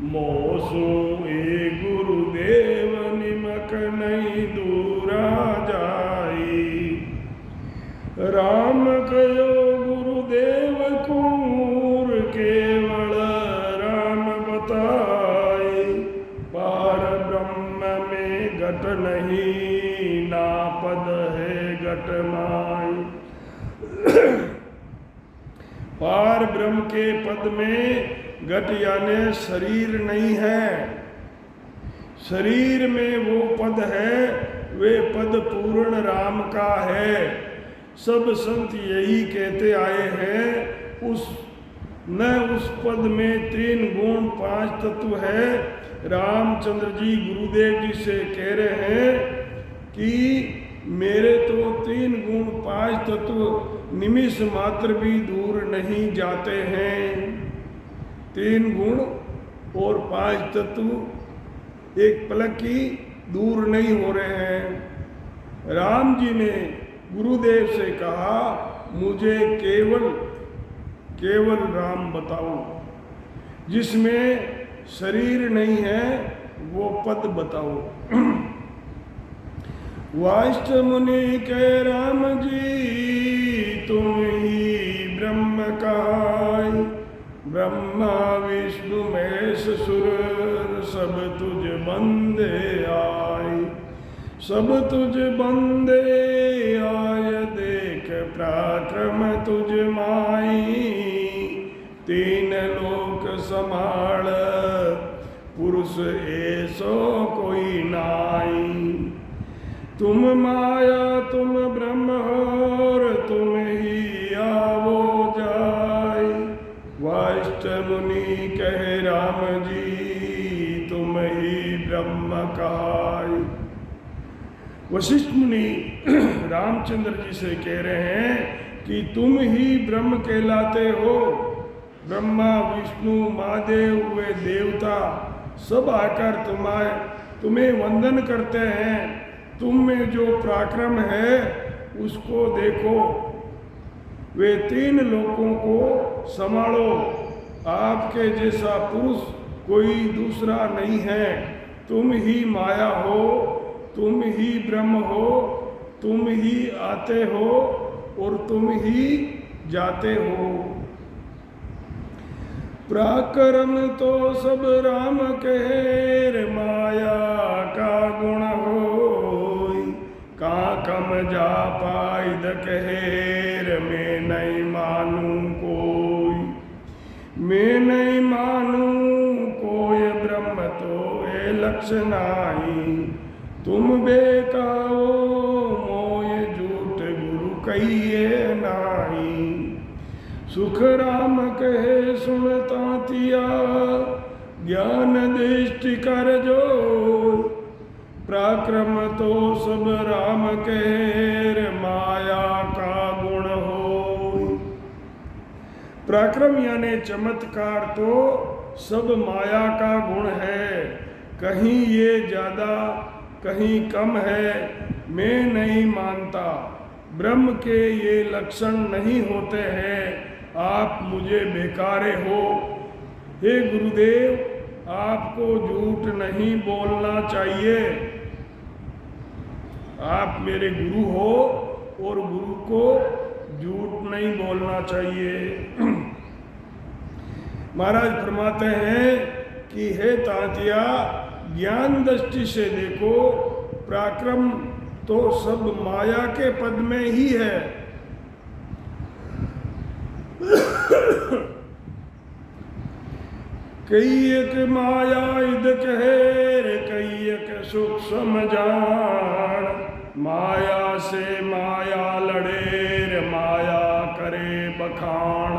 मोसु ए गुरुदेव निमक नहीं दूरा जाई। राम कयो गुरुदेव कूर, केवल राम बताए। पार ब्रह्म में घट नहीं, ना पद है घट माई। पार ब्रह्म के पद में घट यानी शरीर नहीं है। शरीर में वो पद है, वे पद पूर्ण राम का है। सब संत यही कहते आए हैं। उस पद में तीन गुण पांच तत्व है। रामचंद्र जी गुरुदेव जी से कह रहे हैं कि मेरे तो तीन गुण पांच तत्व निमिष मात्र भी दूर नहीं जाते हैं। 3 गुण और 5 तत्व एक पलक की दूर नहीं हो रहे हैं। राम जी ने गुरुदेव से कहा, मुझे केवल राम बताओ, जिसमें शरीर नहीं है वो पद बताओ। वाष्ट मुनि के राम जी तुम ही ब्रह्म कहाय, ब्रह्मा विष्णु महेश सुर सब तुझ बंदे आय, सब तुझ बंदे आय देख पराक्रम तुझ माई, 3 लोक संभाल पुरुष ऐसो कोई नाई, तुम माया तुम ब्रह्म और तुम ही आवो जाय, वाष्ट मुनि कहे राम जी तुम ही ब्रह्म कहाय। वशिष्ठ मुनि रामचंद्र जी से कह रहे हैं कि तुम ही ब्रह्म कहलाते हो। ब्रह्मा विष्णु महादेव वे देवता सब आकर तुम्हें वंदन करते हैं। तुम में जो पराक्रम है उसको देखो, वे 3 लोकों को संभालो, आपके जैसा पुरुष कोई दूसरा नहीं है। तुम ही माया हो, तुम ही ब्रह्म हो, तुम ही आते हो और तुम ही जाते हो। पराक्रम तो सब राम कहे, माया का गुण होय, का कम जा पाइद कहेर, मैं नहीं मानू कोई, मैं नहीं मानू कोई ब्रह्म तो ए लक्ष्य नाही, तुम बेकाओ मोय झूठ गुरु कहिए नाही, सुख राम कहे सुनता तिया, ज्ञान दृष्टि कर जो, पराक्रम तो सब राम कहे, माया का गुण हो। पराक्रम यानी चमत्कार तो सब माया का गुण है, कहीं ये ज़्यादा कहीं कम है, मैं नहीं मानता। ब्रह्म के ये लक्षण नहीं होते हैं, आप मुझे बेकारे हो। हे गुरुदेव, आपको झूठ नहीं बोलना चाहिए। आप मेरे गुरु हो और गुरु को झूठ नहीं बोलना चाहिए। महाराज फरमाते हैं कि हे तातिया, ज्ञान दृष्टि से देखो, पराक्रम तो सब माया के पद में ही है। कई एक माया इद कहे, कई एक सूक्ष्म जान, माया से माया लड़े, माया करे बखान,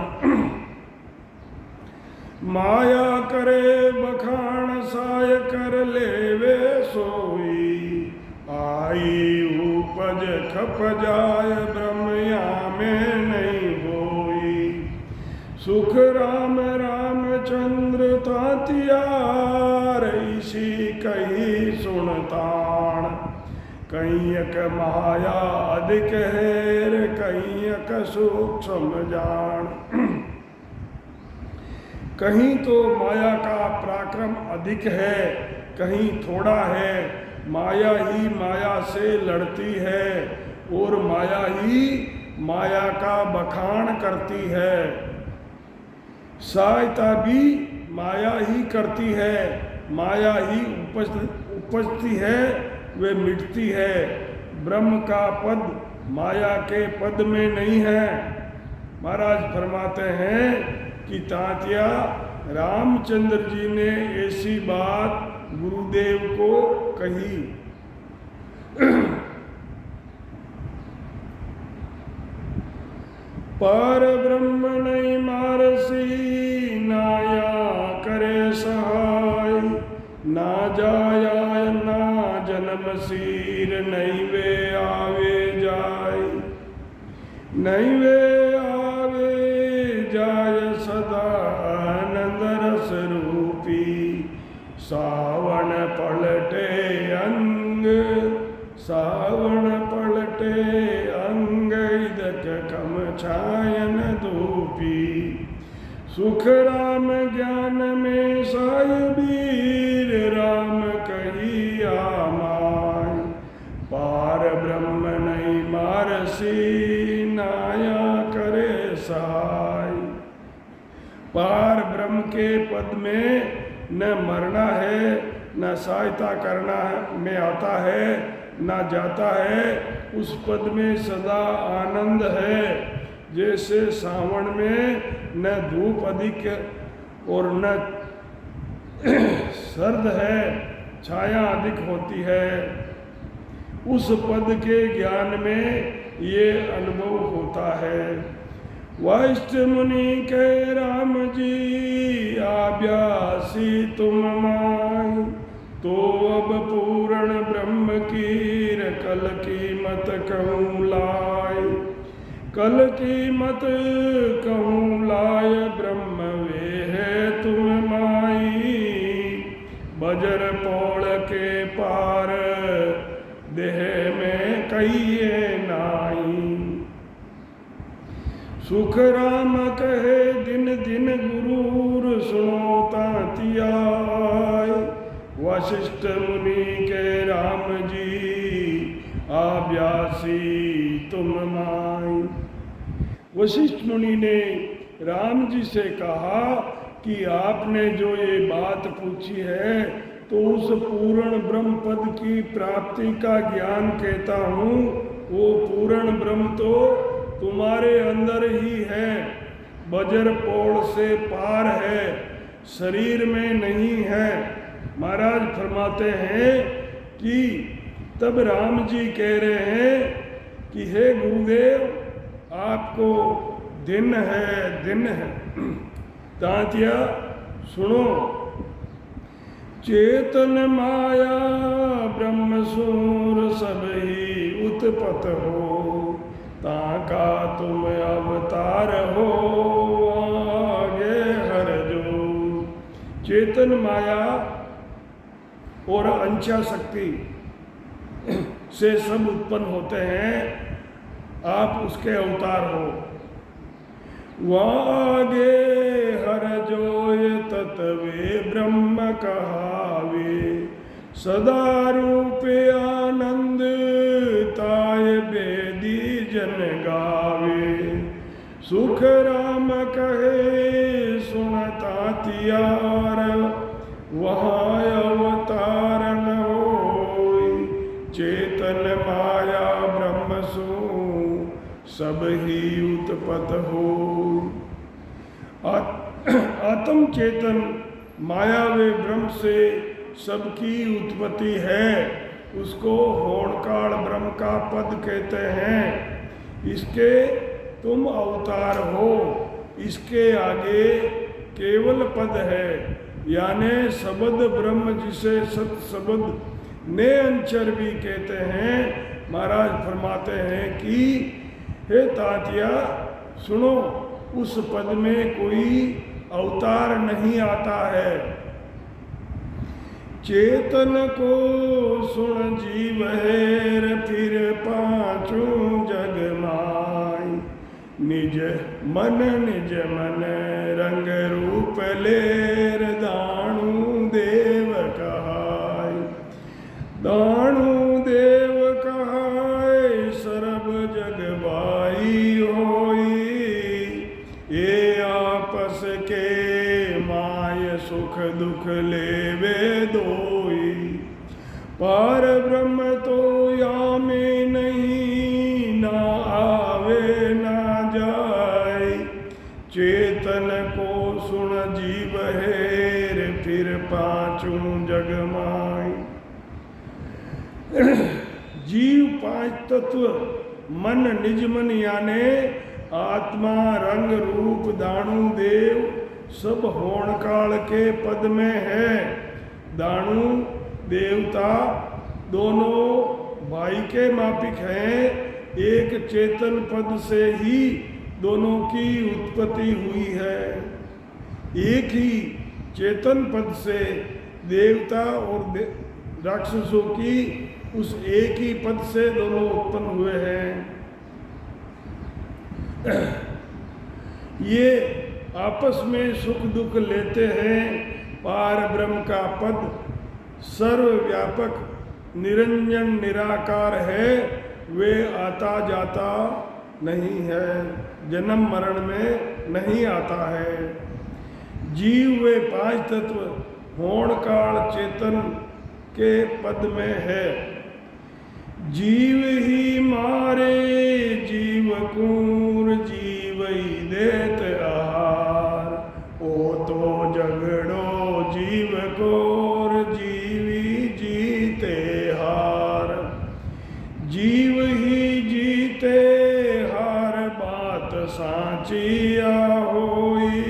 माया करे बखान, साय कर लेवे सोई, आई उपज खप जाय, ब्रह्मया में नहीं होई, सुख राम रामचंद्र तातिया, ऋषि कही सुनतान, कईयक माया अधिक है, कईयक सूक्ष्म जान। कहीं तो माया का पराक्रम अधिक है, कहीं थोड़ा है। माया ही माया से लड़ती है और माया ही माया का बखान करती है। सहायता भी माया ही करती है, माया ही उपजती है, वे मिटती है। ब्रह्म का पद माया के पद में नहीं है। महाराज फरमाते हैं कि तात्या रामचंद्र जी ने ऐसी बात गुरुदेव को कही। पर ब्रह्म नहीं मारसी, नाया करे सहाय, ना जाया ना जन्म सीर, नहीं वे आवे जाय, नहीं वे आवे जाय, सदा आनंद सायन धूपी। सुख राम ज्ञान में सायबीर, राम कहिया माय। पार ब्रह्म नहीं मारसी, नाया करे सहाय। पार ब्रह्म के पद में न मरना है, न सहायता करना में आता है, न जाता है। उस पद में सदा आनंद है। जैसे सावन में न धूप अधिक और न सर्द है, छाया अधिक होती है। उस पद के ज्ञान में ये अनुभव होता है। वशिष्ठ मुनि के राम जी, आभ्यासी तुम माय। तो अब पूर्ण ब्रह्म कीर, कल की मत कहूँ लाय। कल की मत कहूँ लाय, ब्रह्म वे है तुम माई। बजर पौड़ के पार, देह में कहिए नाई। सुख राम कहे दिन दिन गुरूर, सुनो तातियाय। वशिष्ठ मुनि के राम जी, आभ्यासी तुम माय। वशिष्ठ मुनि ने राम जी से कहा कि आपने जो ये बात पूछी है, तो उस पूर्ण ब्रह्म पद की प्राप्ति का ज्ञान कहता हूँ। वो पूर्ण ब्रह्म तो तुम्हारे अंदर ही है, वज्र पौड़ से पार है, शरीर में नहीं है। महाराज फरमाते हैं कि तब राम जी कह रहे हैं कि हे गुरुदेव, आपको दिन है। तांतिया सुनो। चेतन माया ब्रह्म सूर, सब ही उत्पत हो। ताका तुम अवतार हो, आगे हर जो। चेतन माया और अंशा शक्ति से सब उत्पन्न होते हैं, आप उसके अवतार हो। वागे हर जोय तत्वे ब्रह्म कहावे। सदा रूप आनंद ताय बेदी जन गावे। सुख राम कहे सुनता तियार, वहाँ अवतार न होय। चेतन माया ब्रह्म सो, सब ही उत्पत हो। आत्म चेतन माया वे ब्रह्म से सबकी उत्पत्ति है। उसको होणकाल ब्रह्म का पद कहते हैं। इसके तुम अवतार हो। इसके आगे केवल पद है, यानी शब्द ब्रह्म, जिसे सत शब्द ने अंचर भी कहते हैं। महाराज फरमाते हैं कि हे तातिया सुनो, उस पद में कोई अवतार नहीं आता है। चेतन को सुन जीव हेर, फिर पांचों जग माय। निज मन रंग रूप लेर, दाणु देव कहाय। दाणु देव कहाय, सर्व जग बाई होई। ये आपस के माय, सुख दुख लेवे दोई। पार ब्रह्म तो या में नहीं, ना आवे ना जाए। चेतन को सुन जीव हेर, फिर पांचों जग माय। जीव पांच तत्व मन, निज मन यानी आत्मा, रंग रूप, दाणु देव सब होणकाल के पद में है। दाणु देवता दोनों भाई के मापिक हैं। एक चेतन पद से ही दोनों की उत्पत्ति हुई है। एक ही चेतन पद से देवता और राक्षसों की उस एक ही पद से दोनों उत्पन्न हुए हैं। ये आपस में सुख दुख लेते हैं। पार ब्रह्म का पद सर्वव्यापक निरंजन निराकार है, वे आता जाता नहीं है, जन्म मरण में नहीं आता है। जीव वे पांच तत्व होण काल चेतन के पद में है। जीव ही मारे जीव कूर, जीव ही देत आहार। ओ तो झगड़ो जीव कोर, जीवी जीते हार। जीव ही जीते हार बात साचिया होई।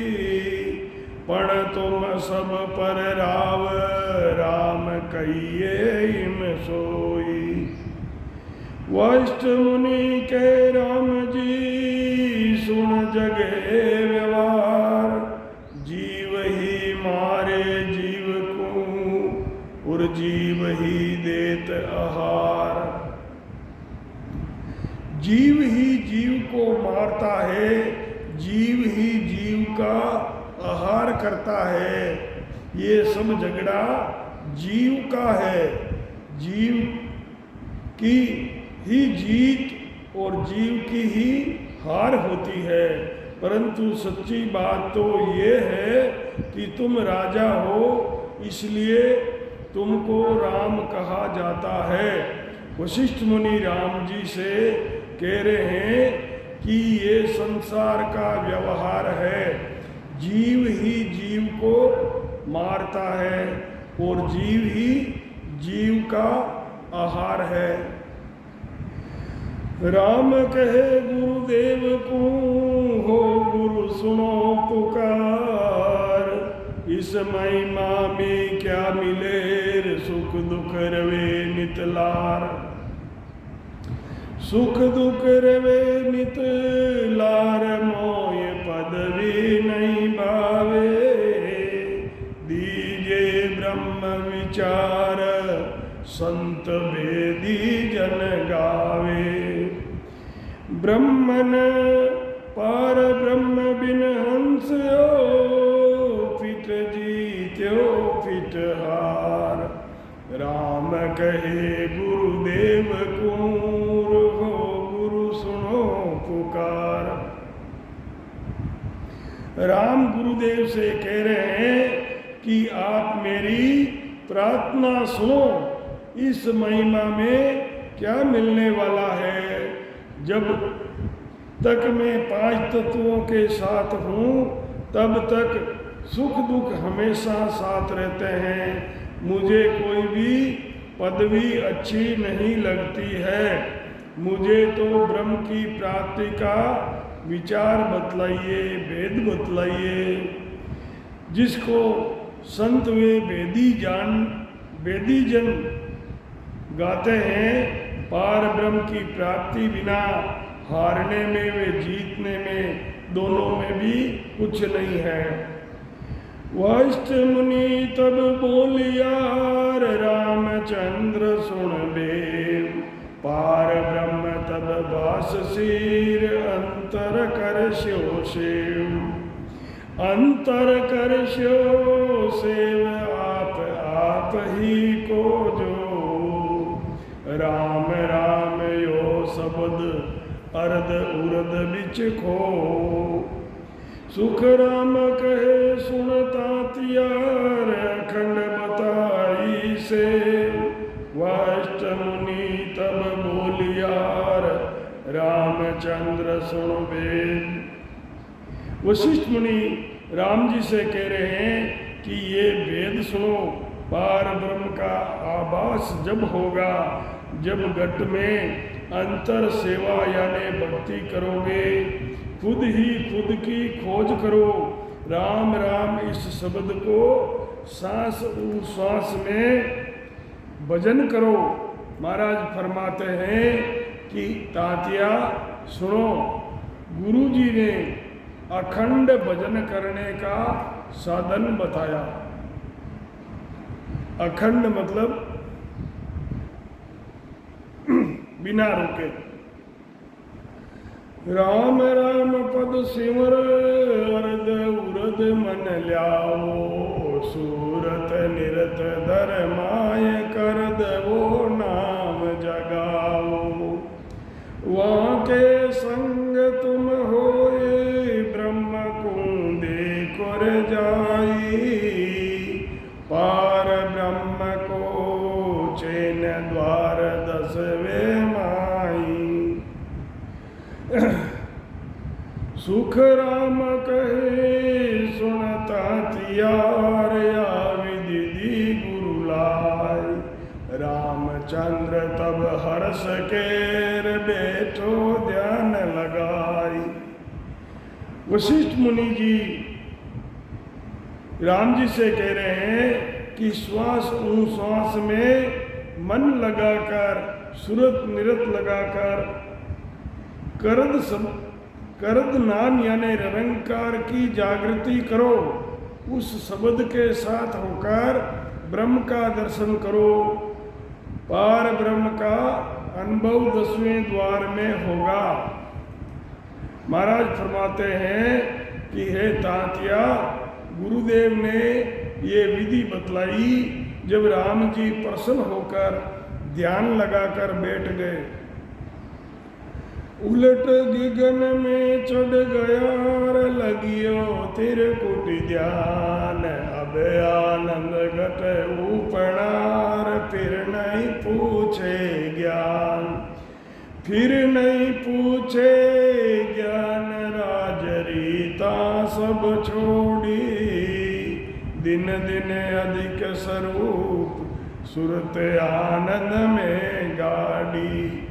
पण तुम सब पर राव, राम कहिए इम सोई। वशिष्ठ मुनि के राम जी सुन जगे व्यवहार। जीव ही मारे जीव को, और जीव ही देत आहार। जीव ही जीव को मारता है, जीव ही जीव का आहार करता है। ये सब झगड़ा जीव का है। जीव की ही जीत और जीव की ही हार होती है। परंतु सच्ची बात तो ये है कि तुम राजा हो, इसलिए तुमको राम कहा जाता है। वशिष्ठ मुनि राम जी से कह रहे हैं कि ये संसार का व्यवहार है। जीव ही जीव को मारता है और जीव ही जीव का आहार है। राम कहे गुरुदेव को, हो गुरु सुनो पुकार। इस महिमा में क्या मिले, सुख दुख रवे नित लार। सुख दुख रवे नित लार, मोय पदवी नहीं भावे। दीजे ब्रह्म विचार, संत वेदी जन गावे। ब्रह्मन पार ब्रह्म बिन हंस हो, फिट जीत्यो फिट हार। राम कहे गुरुदेव कूर, हो गुरु सुनो पुकार। राम गुरुदेव से कह रहे हैं कि आप मेरी प्रार्थना सुनो। इस महिमा में क्या मिलने वाला है। जब तक मैं पांच तत्वों के साथ हूँ, तब तक सुख दुख हमेशा साथ रहते हैं। मुझे कोई भी पदवी अच्छी नहीं लगती है। मुझे तो ब्रह्म की प्राप्ति का विचार बतलाइए, वेद बतलाइए। जिसको संत वे वेदी जन गाते हैं, पार ब्रह्म की प्राप्ति बिना हारने में वे जीतने में, दोनों में भी कुछ नहीं है। वशिष्ठ मुनि तब बोलियार, रामचंद्र सुन बेव। पार ब्रह्म तब बास सिर, अंतर कर स्यो सेव। अंतर कर स्यो सेव, आप ही को जो। राम राम यो शब्द अर्ध उर्द बिच खो। सुख राम कहे सुनता तियार, अखंड बताई से। वशिष्ठ मुनि तब बोलियार, रामचंद्र सुन वेद। वशिष्ठ मुनि राम जी से कह रहे हैं कि ये वेद सुनो। पार ब्रह्म का आभास जब होगा, जब घट में अंतर सेवा यानी भक्ति करोगे, खुद ही खुद की खोज करो। राम राम इस शब्द को सांस श्वास में भजन करो। महाराज फरमाते हैं कि तातिया सुनो, गुरु जी ने अखंड भजन करने का साधन बताया। अखंड मतलब बिना रुके। राम राम पद सिमर सूरत मन ल्याओ, सूरत निरत धर्माय कर देवो नाम जगाओ। वहाँ के संग तुम होए ब्रह्म कुंदे कर जाई, पार ब्रह्म को चैन द्वार 10वें माई। सुख राम कहे सुनता तियार, या विधि दी गुरु लाई। रामचंद्र तब हर्ष केर बैठो ध्यान लगाई। वशिष्ठ मुनि जी राम जी से कह रहे हैं कि श्वास श्वास में मन लगाकर, सुरत निरत लगाकर करद नाम यानी निरंकार की जागृति करो। उस शब्द के साथ होकर ब्रह्म का दर्शन करो। पार ब्रह्म का अनुभव 10वें द्वार में होगा। महाराज फरमाते हैं कि हे तांतिया, गुरुदेव ने ये विधि बतलाई जब राम जी प्रसन्न होकर ध्यान लगाकर बैठ गए। उलट गगन में चढ़ गया लगियो त्रिकुटी ध्यान, अब आनंद घट उपनार, फिर नहीं पूछे ज्ञान। फिर नहीं पूछे ज्ञान, राजरीता सब छोड़ी, दिन दिन अधिक स्वरूप सुरत आनंद में गाड़ी।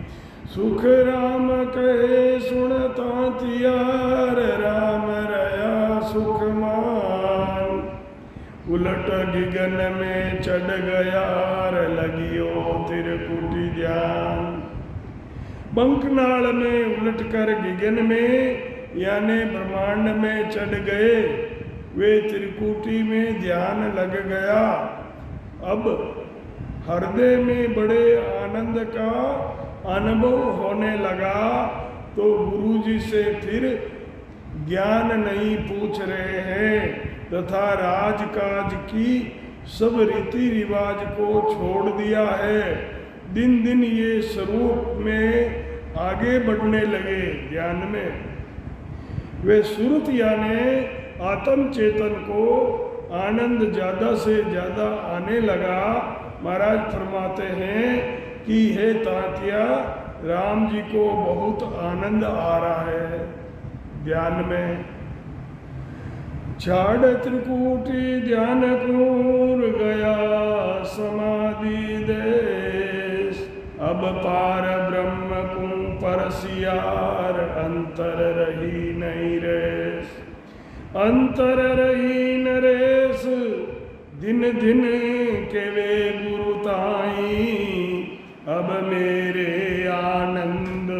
सुख राम कहे सुनता तियार, राम रया सुख मान। उलट गगन में चढ़ गया लगियो त्रिकुटी ध्यान। बंकनाल में उलट कर गगन में यानी ब्रह्मांड में चढ़ गए, वे त्रिकुटी में ध्यान लग गया। अब हृदय में बड़े आनंद का अनुभव होने लगा, तो गुरु जी से फिर ज्ञान नहीं पूछ रहे हैं तथा राजकाज की सब रीति रिवाज को छोड़ दिया है। दिन दिन ये स्वरूप में आगे बढ़ने लगे ध्यान में। वे सुरत यानी आत्म चेतन को आनंद ज़्यादा से ज़्यादा आने लगा। महाराज फरमाते हैं कि हे तांतिया, राम जी को बहुत आनंद आ रहा है ध्यान में। छाड़ त्रिकुटी ध्यान क्रूर गया समाधि देश, अब पार ब्रह्म को परसियार, अंतर रही नहीं रेस। अंतर रही नरेश, दिन दिन के वे गुरु ताई, अब मेरे आनंद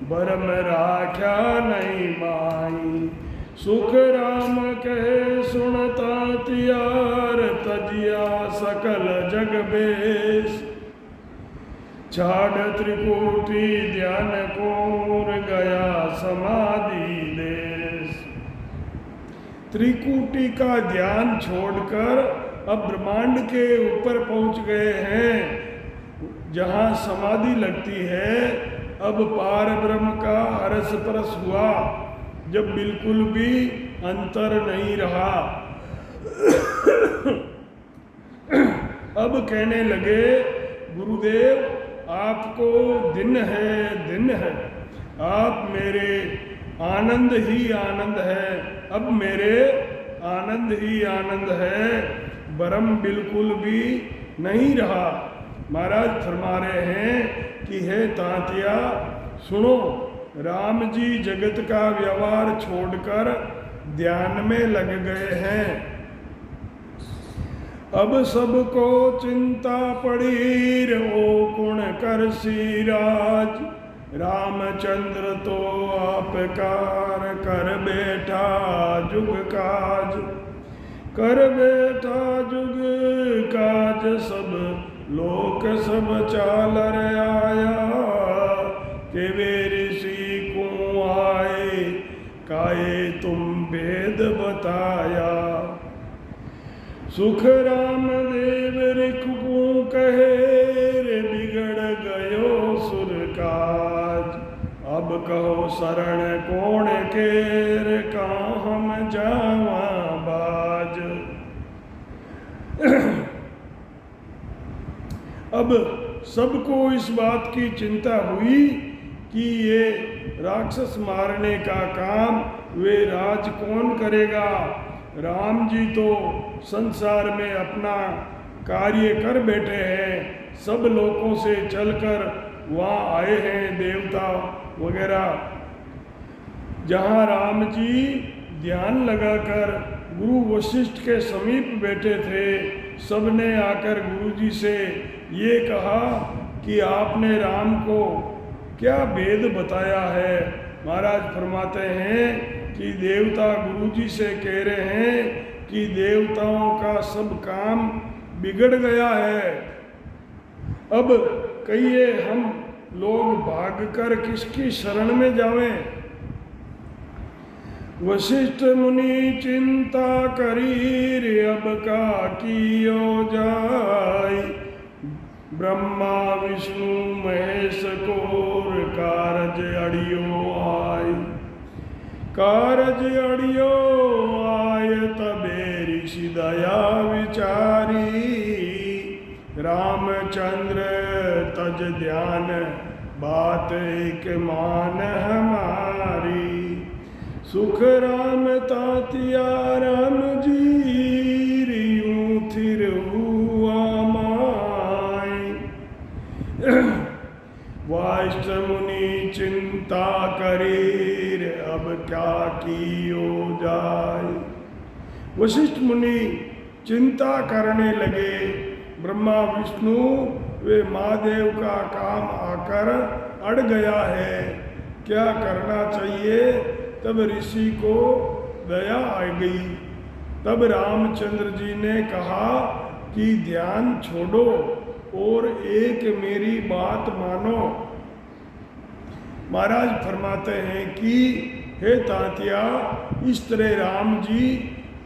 बरम राख्या नहीं माई। सुख राम कहे सुनता तियार, तजिया सकल जग बेस। छाड़ त्रिकुटी ध्यान कोर गया समाधि देश। त्रिकुटी का ध्यान छोड़कर अब ब्रह्मांड के ऊपर पहुंच गए हैं, जहाँ समाधि लगती है। अब पार ब्रह्म का हरस परस हुआ, जब बिल्कुल भी अंतर नहीं रहा। अब कहने लगे, गुरुदेव आपको दिन है, आप मेरे आनंद ही आनंद है, अब मेरे आनंद ही आनंद है, भ्रम बिल्कुल भी नहीं रहा। महाराज फरमा रहे हैं कि हे तांतिया सुनो, राम जी जगत का व्यवहार छोड़कर ध्यान में लग गए हैं। अब सबको चिंता पड़ी ओ कुण कर सिराज, रामचंद्र तो आपकार कर बैठा जुग काज। कर बैठा जुग काज सब लोक सब चाल आया, के वे ऋषि को आए काए आए तुम भेद बताया। सुख राम देव रिकु कहे रे बिगड़ गयो सुर काज। अब कहो शरण कौन केर कहाँ हम जावा बाज। अब सबको इस बात की चिंता हुई कि ये राक्षस मारने का काम वे राज कौन करेगा। राम जी तो संसार में अपना कार्य कर बैठे हैं, सब लोगों से चलकर वहाँ आए हैं देवता वगैरह। जहाँ राम जी ध्यान लगाकर गुरु वशिष्ठ के समीप बैठे थे, सबने आकर गुरु जी से ये कहा कि आपने राम को क्या भेद बताया है। महाराज फरमाते हैं कि देवता गुरु जी से कह रहे हैं कि देवताओं का सब काम बिगड़ गया है। अब कहिए हम लोग भागकर किसकी शरण में जावें। वशिष्ठ मुनि चिंता करीर अब का कियो जाय। ब्रह्मा विष्णु महेश कोर कारज अड़ियो आय। कारज अड़ियो आय तबे ऋषि दया विचारी। रामचंद्र तज ध्यान बात एक मान हमारी। सुख राम तातिया राम जी यूं थिर हुआ माय। वाष्ट मुनि चिंता करीर अब क्या कियो जाय। वशिष्ठ मुनि चिंता करने लगे। ब्रह्मा विष्णु वे महादेव का काम आकर अड़ गया है, क्या करना चाहिए। तब ऋषि को दया आ गई। तब रामचंद्र जी ने कहा कि ध्यान छोड़ो और एक मेरी बात मानो। महाराज फरमाते हैं कि हे तात्या, इस तरह राम जी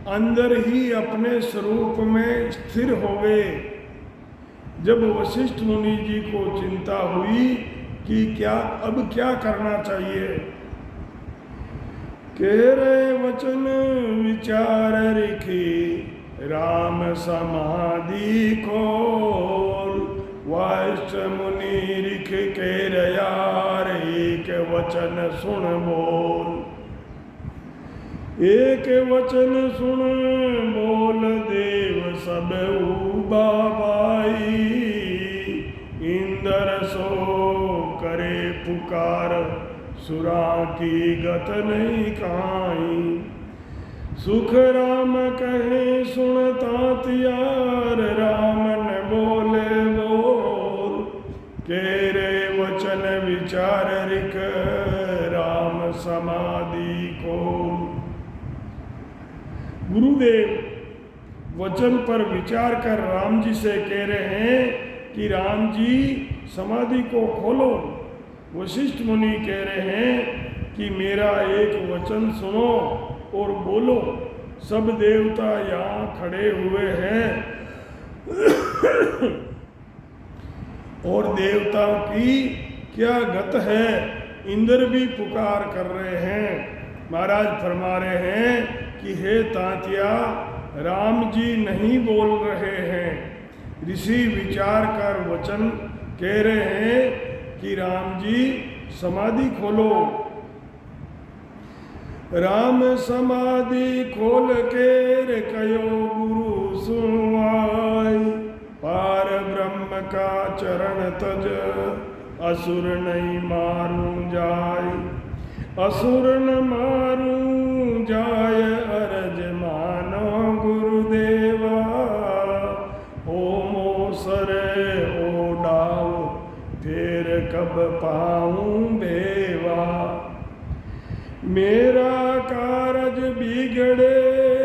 अंदर ही अपने स्वरूप में स्थिर हो गए। जब वशिष्ठ मुनि जी को चिंता हुई कि अब क्या करना चाहिए, कह रहे वचन विचार रिखी राम समाधि खोल। वाष्ट मुनि रिख के यार एक वचन सुन बोल। एक वचन सुन बोल देव सब उबाबाई। इंद्र सो करे पुकार सुरा की गत नहीं काई। सुख राम कहे सुन तातियार राम न बोले बोल। कह रे वचन विचार रिक राम समाधि को। गुरुदेव वचन पर विचार कर राम जी से कह रहे हैं कि राम जी समाधि को खोलो। वशिष्ठ मुनि कह रहे हैं कि मेरा एक वचन सुनो और बोलो। सब देवता यहाँ खड़े हुए हैं और देवताओं की क्या गत है। इंद्र भी पुकार कर रहे हैं। महाराज फरमा रहे हैं कि हे तात्या, राम जी नहीं बोल रहे हैं। ऋषि विचार कर वचन कह रहे हैं कि राम जी समाधि खोलो। राम समाधि खोल के रे कयो गुरु सुनवाई। पार ब्रह्म का चरण तज असुर नहीं मारूं जाय। असुर न मारूं जाय अरज मानो गुरुदेवा। ओमो सरे ओ डाव फिर कब पाऊं बेवा। मेरा कारज बिगड़े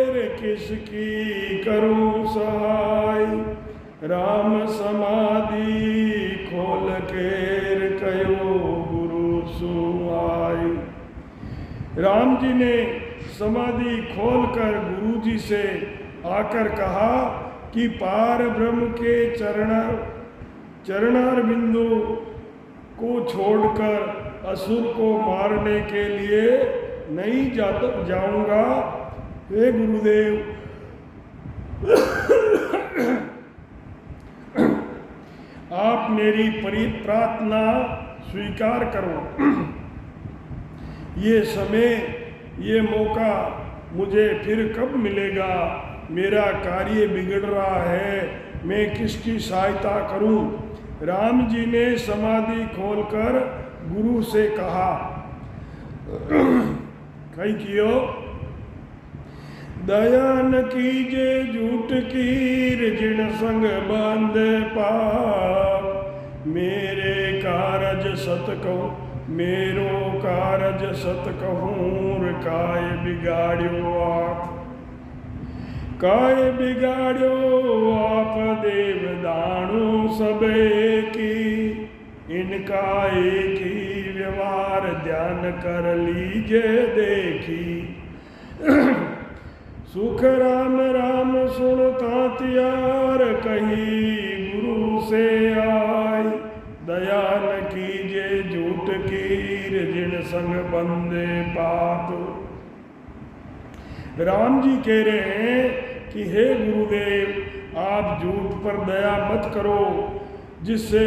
रे किसकी करूं सहाय। राम समाधि खोल के कयो गुरु सुहाय। राम जी ने समाधि खोलकर गुरुजी से आकर कहा कि पार ब्रह्म के चरणार बिंदु को छोड़कर असुर को मारने के लिए नहीं जाऊंगा। हे गुरुदेव, आप मेरी प्रार्थना स्वीकार करो। ये समय, ये मौका मुझे फिर कब मिलेगा? मेरा कार्य बिगड़ रहा है, मैं किसकी सहायता करूं? राम जी ने समाधि खोलकर गुरु से कहा, कई कियो दया न कीजे झूठ कीर जिन संग बंद पाप। मेरे कारज सत कहूँ, मेरो कारज सत कहूँ, काय बिगाड़ो आप, काय बिगाड़ो आप देव दाणु सबे की। इनका एक ही व्यवहार ध्यान कर लीजे देखी। सुख राम राम सुनता त्यार कही, गुरु से आई दया न कीजे झूठ कीर जिन संग बंदे पाप। राम जी कह रहे हैं कि हे गुरुदेव, आप झूठ पर दया मत करो, जिससे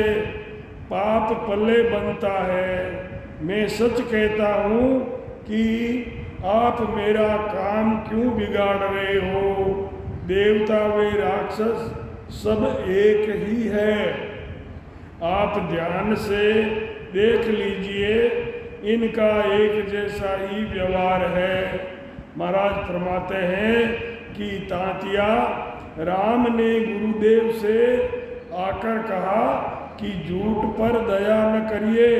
पाप पल्ले बनता है। मैं सच कहता हूँ कि आप मेरा काम क्यों बिगाड़ रहे हो? देवता वे राक्षस सब एक ही है। आप ध्यान से देख लीजिए, इनका एक जैसा ही व्यवहार है। महाराज फरमाते हैं कि तांतिया, राम ने गुरुदेव से आकर कहा कि झूठ पर दया न करिए,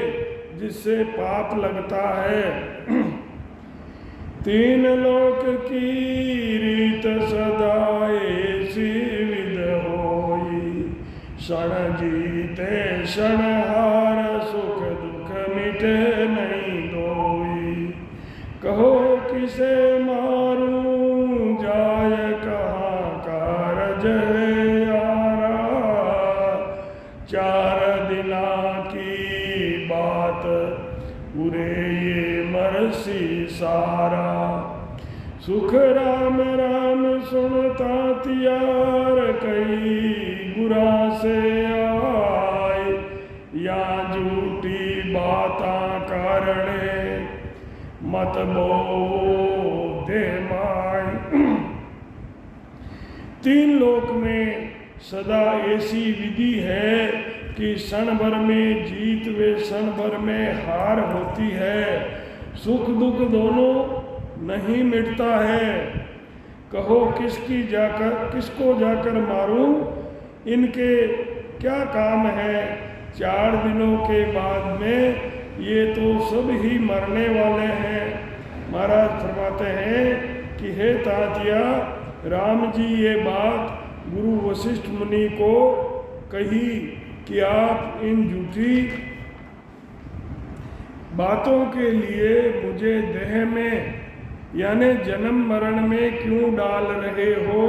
जिससे पाप लगता है। तीन लोक की रीत सदा ऐसी विध होई, क्षण जीते क्षण हार, सुख दुख मिटे नहीं दोई। कहो किसे मारूं जाय कहाँ कारज यारा, चार दिना की बात पूरे ये मरसी सारा। सुख राम राम सुनता त्यार कई, गुरा से आए या झूठी बातां कारणे, मत बोधे माय। तीन लोक में सदा ऐसी विधि है कि क्षण भर में जीत व क्षण भर में हार होती है। सुख दुख दोनों नहीं मिटता है। कहो किसको जाकर मारूं, इनके क्या काम है? 4 दिनों के बाद में ये तो सब ही मरने वाले हैं। महाराज फरमाते हैं कि हे तातिया, राम जी ये बात गुरु वशिष्ठ मुनि को कही कि आप इन झूठी बातों के लिए मुझे देह में यानी जन्म मरण में क्यों डाल रहे हो?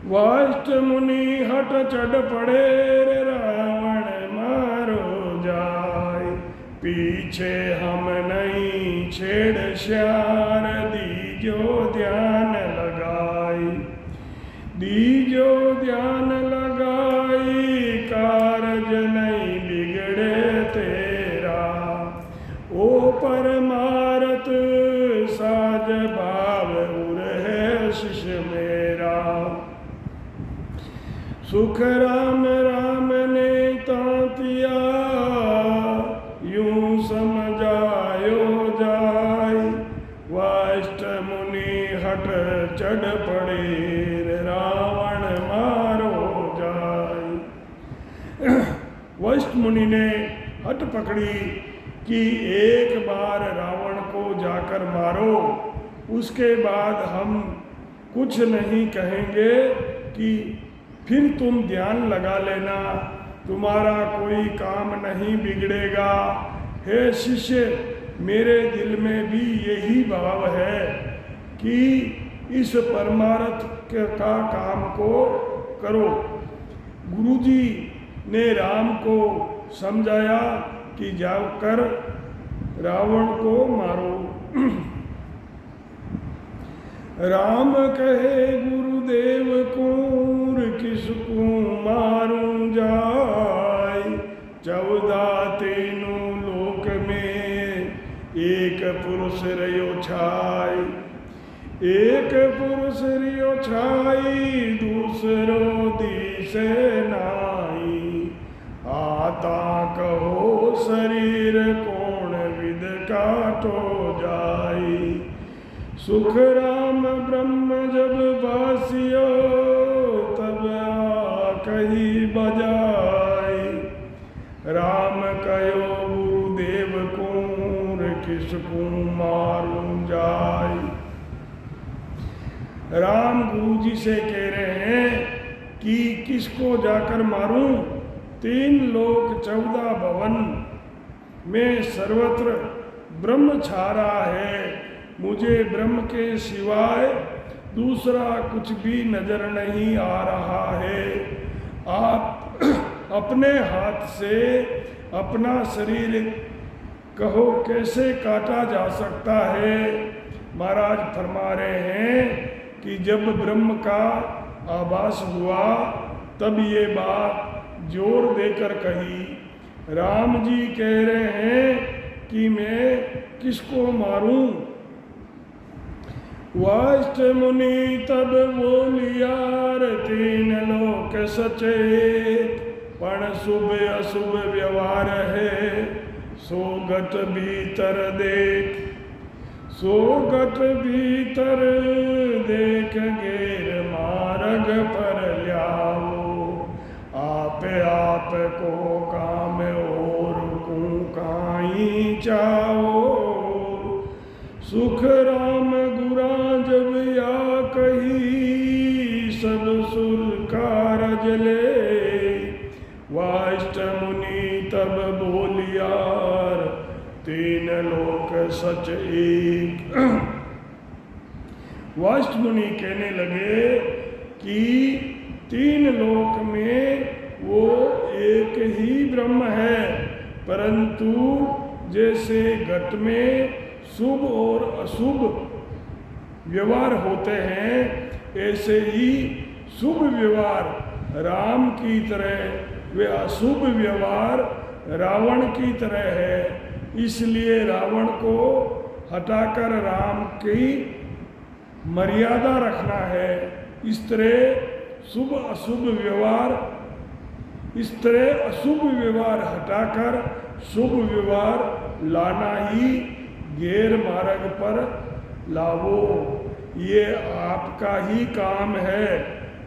वशिष्ठ मुनि हट चढ़ पड़े, रावण मारो जाए, पीछे हम नहीं छेड़ श्यार, दीजो ध्यान लगाई, दीजो ध्यान लगाई, कारज नहीं बिगड़े तेरा, ओ परमारथ साज भाव उर है शिष्य मेरा। सुख राम राम ने तातिया, यूं समझायो जाय, वशिष्ठ मुनि हट चढ़ पड़े, रावण मारो जाय। वशिष्ठ मुनि ने हट पकड़ी कि एक बार रावण को जाकर मारो, उसके बाद हम कुछ नहीं कहेंगे कि फिर तुम ध्यान लगा लेना, तुम्हारा कोई काम नहीं बिगड़ेगा। हे शिष्य, मेरे दिल में भी यही भाव है कि इस परमार्थ का काम को करो। गुरुजी ने राम को समझाया कि जाकर रावण को मारो। राम कहे गुरुदेव कूर किसको मारूं जाय, 14 तीनों लोक में एक पुरुष रयो छाय। एक पुरुष रियो छाई दूसरो दिसे नाई, आता कहो शरीर कौन विद काटो जाई। सुख राम ब्रह्म जब बासियो तब कही बजाई। राम कयो गुरुदेव कूर किसको मारूं जाय। राम गुरु जी से कह रहे हैं कि किसको जाकर मारूं। 3 लोक 14 भवन में सर्वत्र ब्रह्म छा रहा है, मुझे ब्रह्म के सिवाय दूसरा कुछ भी नजर नहीं आ रहा है। आप अपने हाथ से अपना शरीर कहो कैसे काटा जा सकता है। महाराज फरमा रहे हैं कि जब ब्रह्म का आभास हुआ तब ये बात जोर देकर कही। राम जी कह रहे हैं कि मैं किसको मारूं। वाष्ट मुनि तब बोलियार 3 लोक सचेत, पण शुभ अशुभ व्यवहार है सो घट भीतर देख। सो घट भीतर देख गेर मार्ग पर ल्याओ, आप को काम और को काई चाओ। सुख राम गुरा जब या कही सब सुर कारज ले। वाष्ट मुनि तब बोलियार 3 लोक सच एक। वाष्ट मुनि कहने लगे कि 3 लोक में वो एक ही ब्रह्म है, परंतु जैसे घट में शुभ और अशुभ व्यवहार होते हैं ऐसे ही शुभ व्यवहार राम की तरह वे अशुभ व्यवहार रावण की तरह है। इसलिए रावण को हटाकर राम की मर्यादा रखना है। इस तरह शुभ अशुभ व्यवहार, इस तरह अशुभ व्यवहार हटाकर शुभ व्यवहार लाना ही गैर मार्ग पर लावो, ये आपका ही काम है।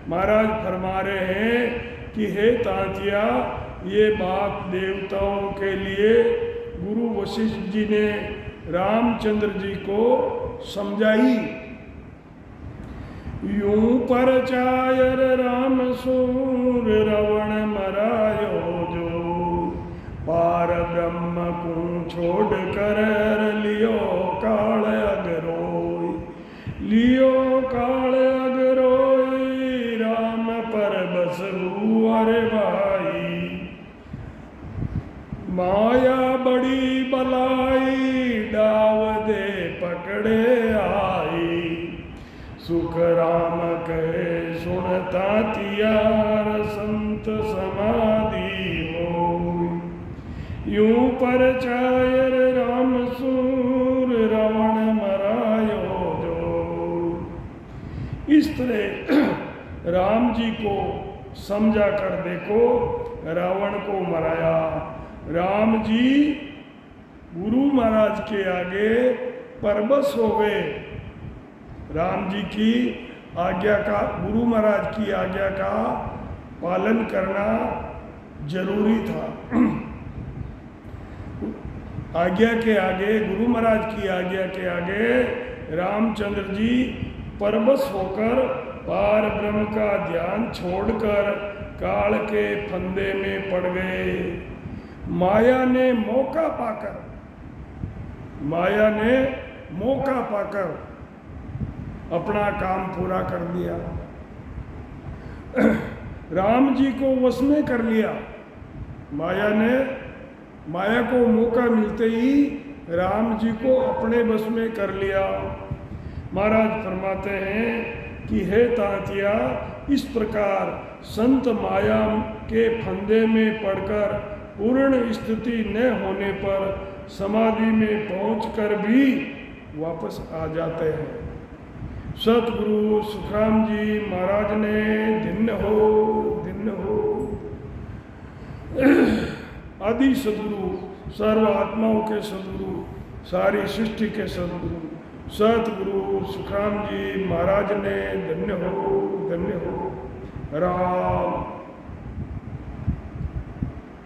महाराज फरमा रहे हैं कि हे तांतिया, ये बात देवताओं के लिए गुरु वशिष्ठ जी ने रामचंद्र जी को समझाई। यूं परचायर राम सूर रावण मरायो जो, पार ब्रह्म को छोड़ कर लियो काल अगरोय। लियो काल अगरोय राम पर बस अरे भाई। माया बड़ी बलाई डाव दे पकड़े आई। सुख राम कहे सुनता तियार संत समाधि हो। यूं परचायर राम सूर रावण मरायो जो। इस तरह राम जी को समझा कर देखो, रावण को मराया। राम जी गुरु महाराज के आगे परबस हो गए। राम जी की आज्ञा का, गुरु महाराज की आज्ञा का पालन करना जरूरी था। आज्ञा के आगे, गुरु महाराज की आज्ञा के आगे रामचंद्र जी परबस होकर पार ब्रह्म का ध्यान छोड़कर काल के फंदे में पड़ गए। माया ने मौका पाकर, माया ने मौका पाकर अपना काम पूरा कर दिया, राम जी को वश में कर लिया। माया को मौका मिलते ही राम जी को अपने वश में कर लिया। महाराज फरमाते हैं कि हे तातिया, इस प्रकार संत माया के फंदे में पड़कर पूर्ण स्थिति न होने पर समाधि में पहुंचकर भी वापस आ जाते हैं। सतगुरु सुखराम जी महाराज ने धन्य हो आदि सदगुरु, सर्व आत्माओं के सदगुरु, सारी सृष्टि के सदगुरु सतगुरु सुखराम जी महाराज ने धन्य हो राम।